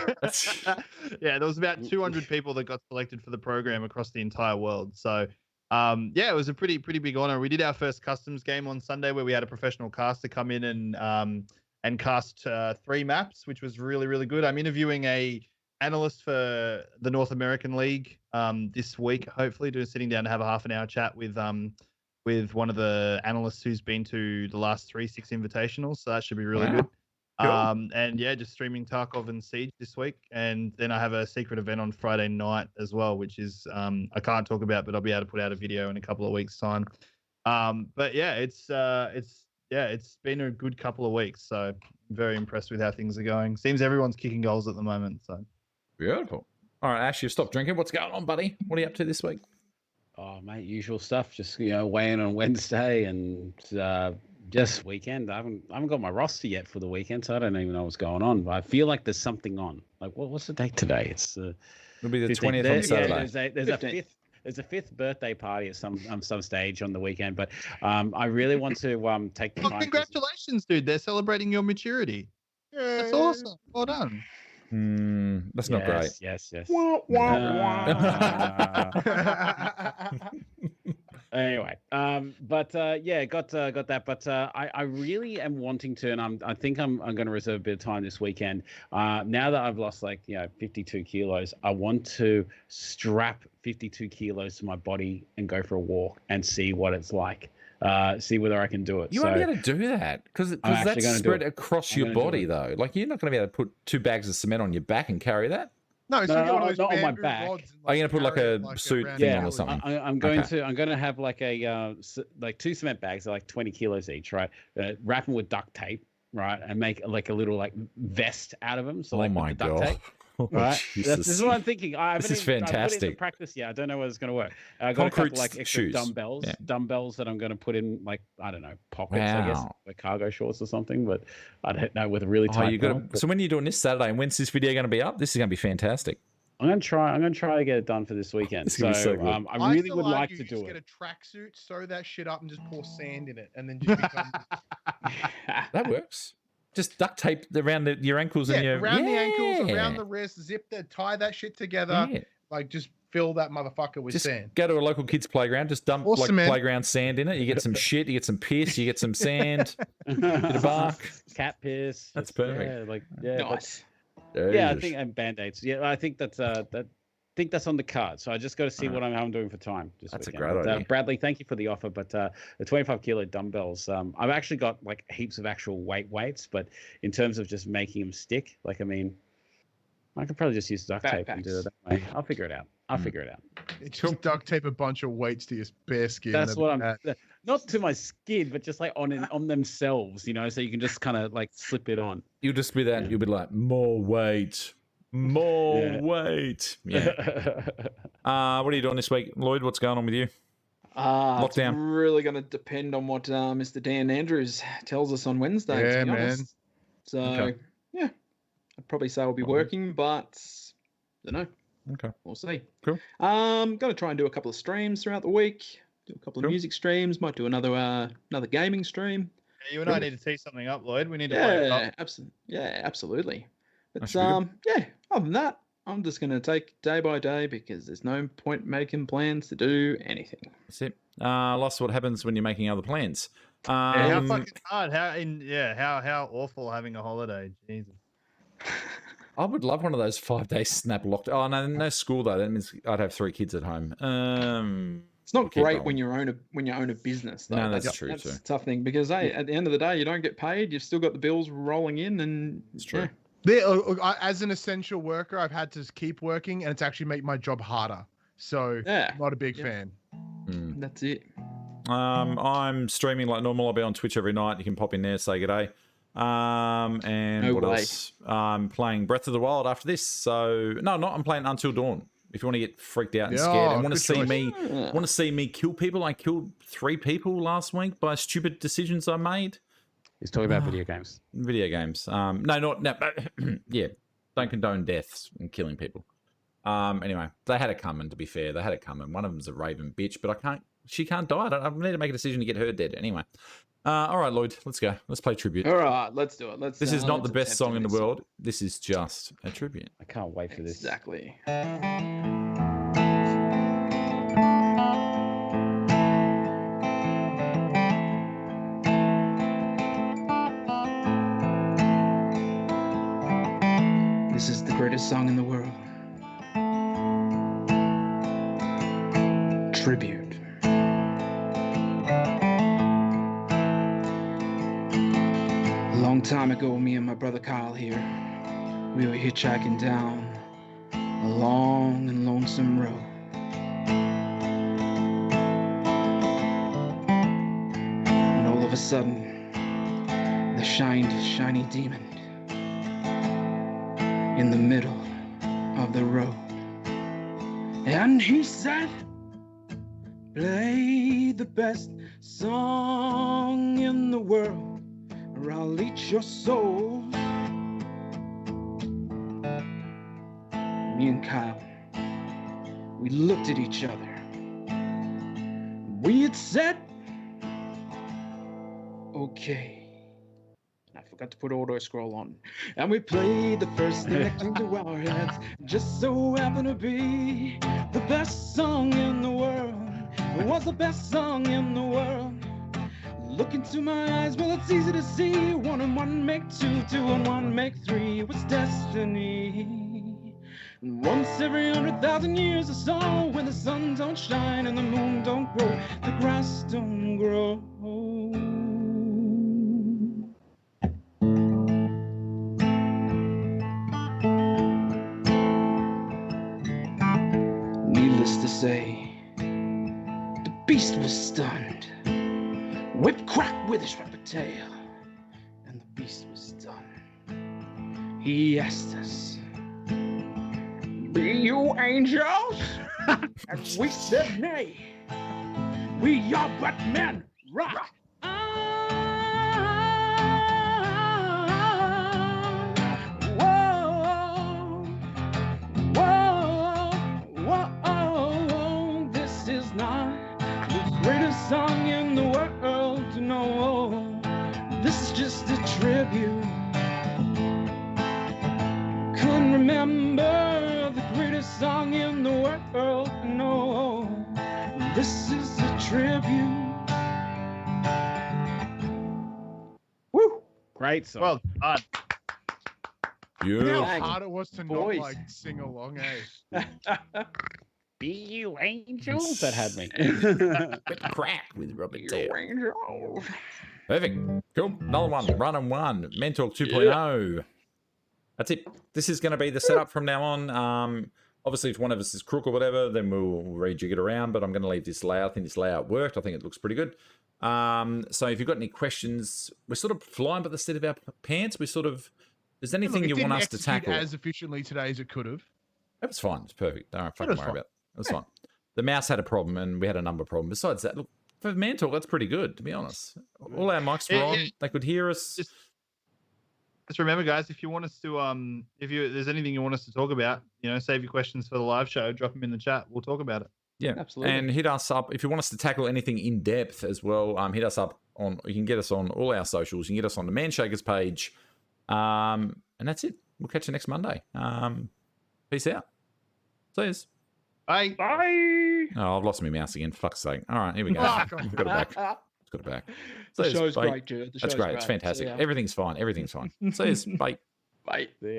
Yeah, there was about 200 people that got selected for the program across the entire world. So, it was a pretty big honor. We did our first customs game on Sunday where we had a professional caster come in and cast 3 maps, which was really, really good. I'm interviewing a analyst for the North American League this week, hopefully sitting down to have a half an hour chat with one of the analysts who's been to the last 3-6 invitationals, so that should be really good. Cool. And yeah, just streaming Tarkov and Siege this week, and then I have a secret event on Friday night as well, which is I can't talk about, but I'll be able to put out a video in a couple of weeks' time. But yeah, it's been a good couple of weeks, so I'm very impressed with how things are going. Seems everyone's kicking goals at the moment, so beautiful. All right, Ash, you've stopped drinking. What's going on, buddy? What are you up to this week? Oh, mate, usual stuff. Just weighing on Wednesday and just weekend. I haven't got my roster yet for the weekend, so I don't even know what's going on. But I feel like there's something on. Like, what's the date today? It's it'll be the 20th on Saturday. Yeah, there's a fifth birthday party at some stage on the weekend. But I really want to take the time. Congratulations, dude! They're celebrating your maturity. Yeah, that's awesome. Well done. That's not great. Yes. Anyway, got that. But I really am wanting to, and I think I'm going to reserve a bit of time this weekend. Now that I've lost 52 kilos, I want to strap 52 kilos to my body and go for a walk and see what it's like. see whether I can do it. You won't be able to do that because that's spread across your body, though. Like, you're not going to be able to put 2 bags of cement on your back and carry that. No, it's not on my back. Are you going to put like a suit thing on or something? I'm going to have like a 2 cement bags, like 20 kilos each, right? Wrap them with duct tape, right, and make like a little like vest out of them. So like with the duct tape. Right, this is what I'm thinking. This is fantastic. I put it into practice. Yeah, I don't know whether it's going to work. I got a couple like extra dumbbells that I'm going to put in, like, I don't know, pockets. I guess like cargo shorts or something. But I don't know, with a really tight. So when are you doing this Saturday? And when's this video going to be up? This is going to be fantastic. I'm going to try to get it done for this weekend. So I really would like to do it. Get a tracksuit, sew that shit up, and just pour sand in it, and then just become. That works. Just duct tape around your ankles and your... around the ankles, around the wrist, tie that shit together. Yeah. Like, just fill that motherfucker with sand. Go to a local kids' playground, just dump playground sand in it. You get some shit, you get some piss, you get some sand, bit of bark. Cat piss. That's perfect. Nice. Yeah, I think, and Band-Aids. Yeah, I think that's on the card. So I just got to see what I'm doing for time. That's weekend. A great idea. Bradley, thank you for the offer. But the 25 kilo dumbbells, I've actually got like heaps of actual weights. But in terms of just making them stick, like, I mean, I could probably just use duct tape and do it that way. I'll figure it out. Just duct tape a bunch of weights to your bare skin. That's what not to my skin, but just like on themselves, you know, so you can just kind of like slip it on. You'll just be that. Yeah. You'll be like, more weight. Weight. Yeah. What are you doing this week, Lloyd? What's going on with you? Lockdown. It's really going to depend on what Mr. Dan Andrews tells us on Wednesday. Yeah, man. So, yeah, I'd probably say I'll be working, but I don't know. Okay. We'll see. Cool. Going to try and do a couple of streams throughout the week. Do a couple of music streams. Might do another gaming stream. Yeah, you and I need to tee something up, Lloyd. We need to play it up. Absolutely. But other than that, I'm just going to take day by day because there's no point making plans to do anything. That's it. Lost what happens when you're making other plans. How fucking hard. How awful having a holiday. Jesus. I would love one of those 5-day snap locked. Oh, no school though. That means I'd have 3 kids at home. It's not great when you own a business, though. No, that's true too. That's a tough thing because at the end of the day, you don't get paid. You've still got the bills rolling in, and it's true. As an essential worker, I've had to keep working, and it's actually made my job harder. So, not a big fan. That's it. I'm streaming like normal. I'll be on Twitch every night. You can pop in there, say good day. And what else? I'm playing Breath of the Wild after this. So I'm playing Until Dawn. If you want to get freaked out and scared and want to see me kill people, I killed 3 people last week by stupid decisions I made. He's talking about video games. Video games. Yeah, don't condone deaths and killing people. Anyway, they had it coming. To be fair, they had it coming. One of them's a raven bitch, but she can't die. I need to make a decision to get her dead anyway. All right, Lloyd, let's go. Let's play tribute. All right, let's do it. This is not the best song in the world. This is just a tribute. I can't wait for this. Exactly. This is the greatest song in the world. Tribute. A long time ago, me and my brother Kyle here, we were hitchhiking down a long and lonesome road. And all of a sudden, there shined a shiny demon in the middle of the road. And he said, play the best song in the world, or I'll eat your soul. Me and Kyle, we looked at each other. We had said, okay. I forgot to put auto scroll on. And we played the first thing that came to our heads. Just so happened to be the best song in the world. It was the best song in the world. Look into my eyes, well, it's easy to see. 1 and 1 make 2, 2 and 1 make 3. It was destiny. Once every 100,000 years or so, when the sun don't shine and the moon don't grow, the grass don't grow. Needless to say, the beast was stunned. Whip crack with his rapid tail, and the beast was done. He asked us, "Be you angels?" And we said nay. We are but men, rock. Whoa, whoa, whoa. This is not the greatest song in the world to know. This is just a tribute. Couldn't remember the greatest song in the world. No, this is a tribute. Woo! Great song. Well done. Beautiful. How hard it was to Boys. not like sing along, eh? Be you angels? That had me. Crack with Robert You Taylor. angels. Perfect. Cool. Another one. Run and one. Mentor 2.0. That's it. This is going to be the setup from now on. Obviously, if one of us is crook or whatever, then we'll rejig it around. But I'm going to leave this layout. I think this layout worked. I think it looks pretty good. So if you've got any questions, we're ssort of flying by the seat of our pants. We sort of, is there anything you want us to tackle? As efficiently today as it could have. It was fine. It's perfect. Don't fucking worry about it. It was fine. The mouse had a problem, and we had a number problem. Besides that, look, for Mantle, that's pretty good, to be honest. All our mics were on. They could hear us. Just remember, guys, if you want us to, if there's anything you want us to talk about, save your questions for the live show. Drop them in the chat. We'll talk about it. Yeah, absolutely. And hit us up if you want us to tackle anything in depth as well. Hit us up on. You can get us on all our socials. You can get us on the Manshakers page, and that's it. We'll catch you next Monday. Peace out. See yous. Bye. Bye. Oh, I've lost my mouse again. For fuck's sake. All right, here we go. I've got it back. It's got it back. The show's great, Jude. That's great. It's fantastic. Everything's fine. Everything's fine. See yous. Bye. Bye.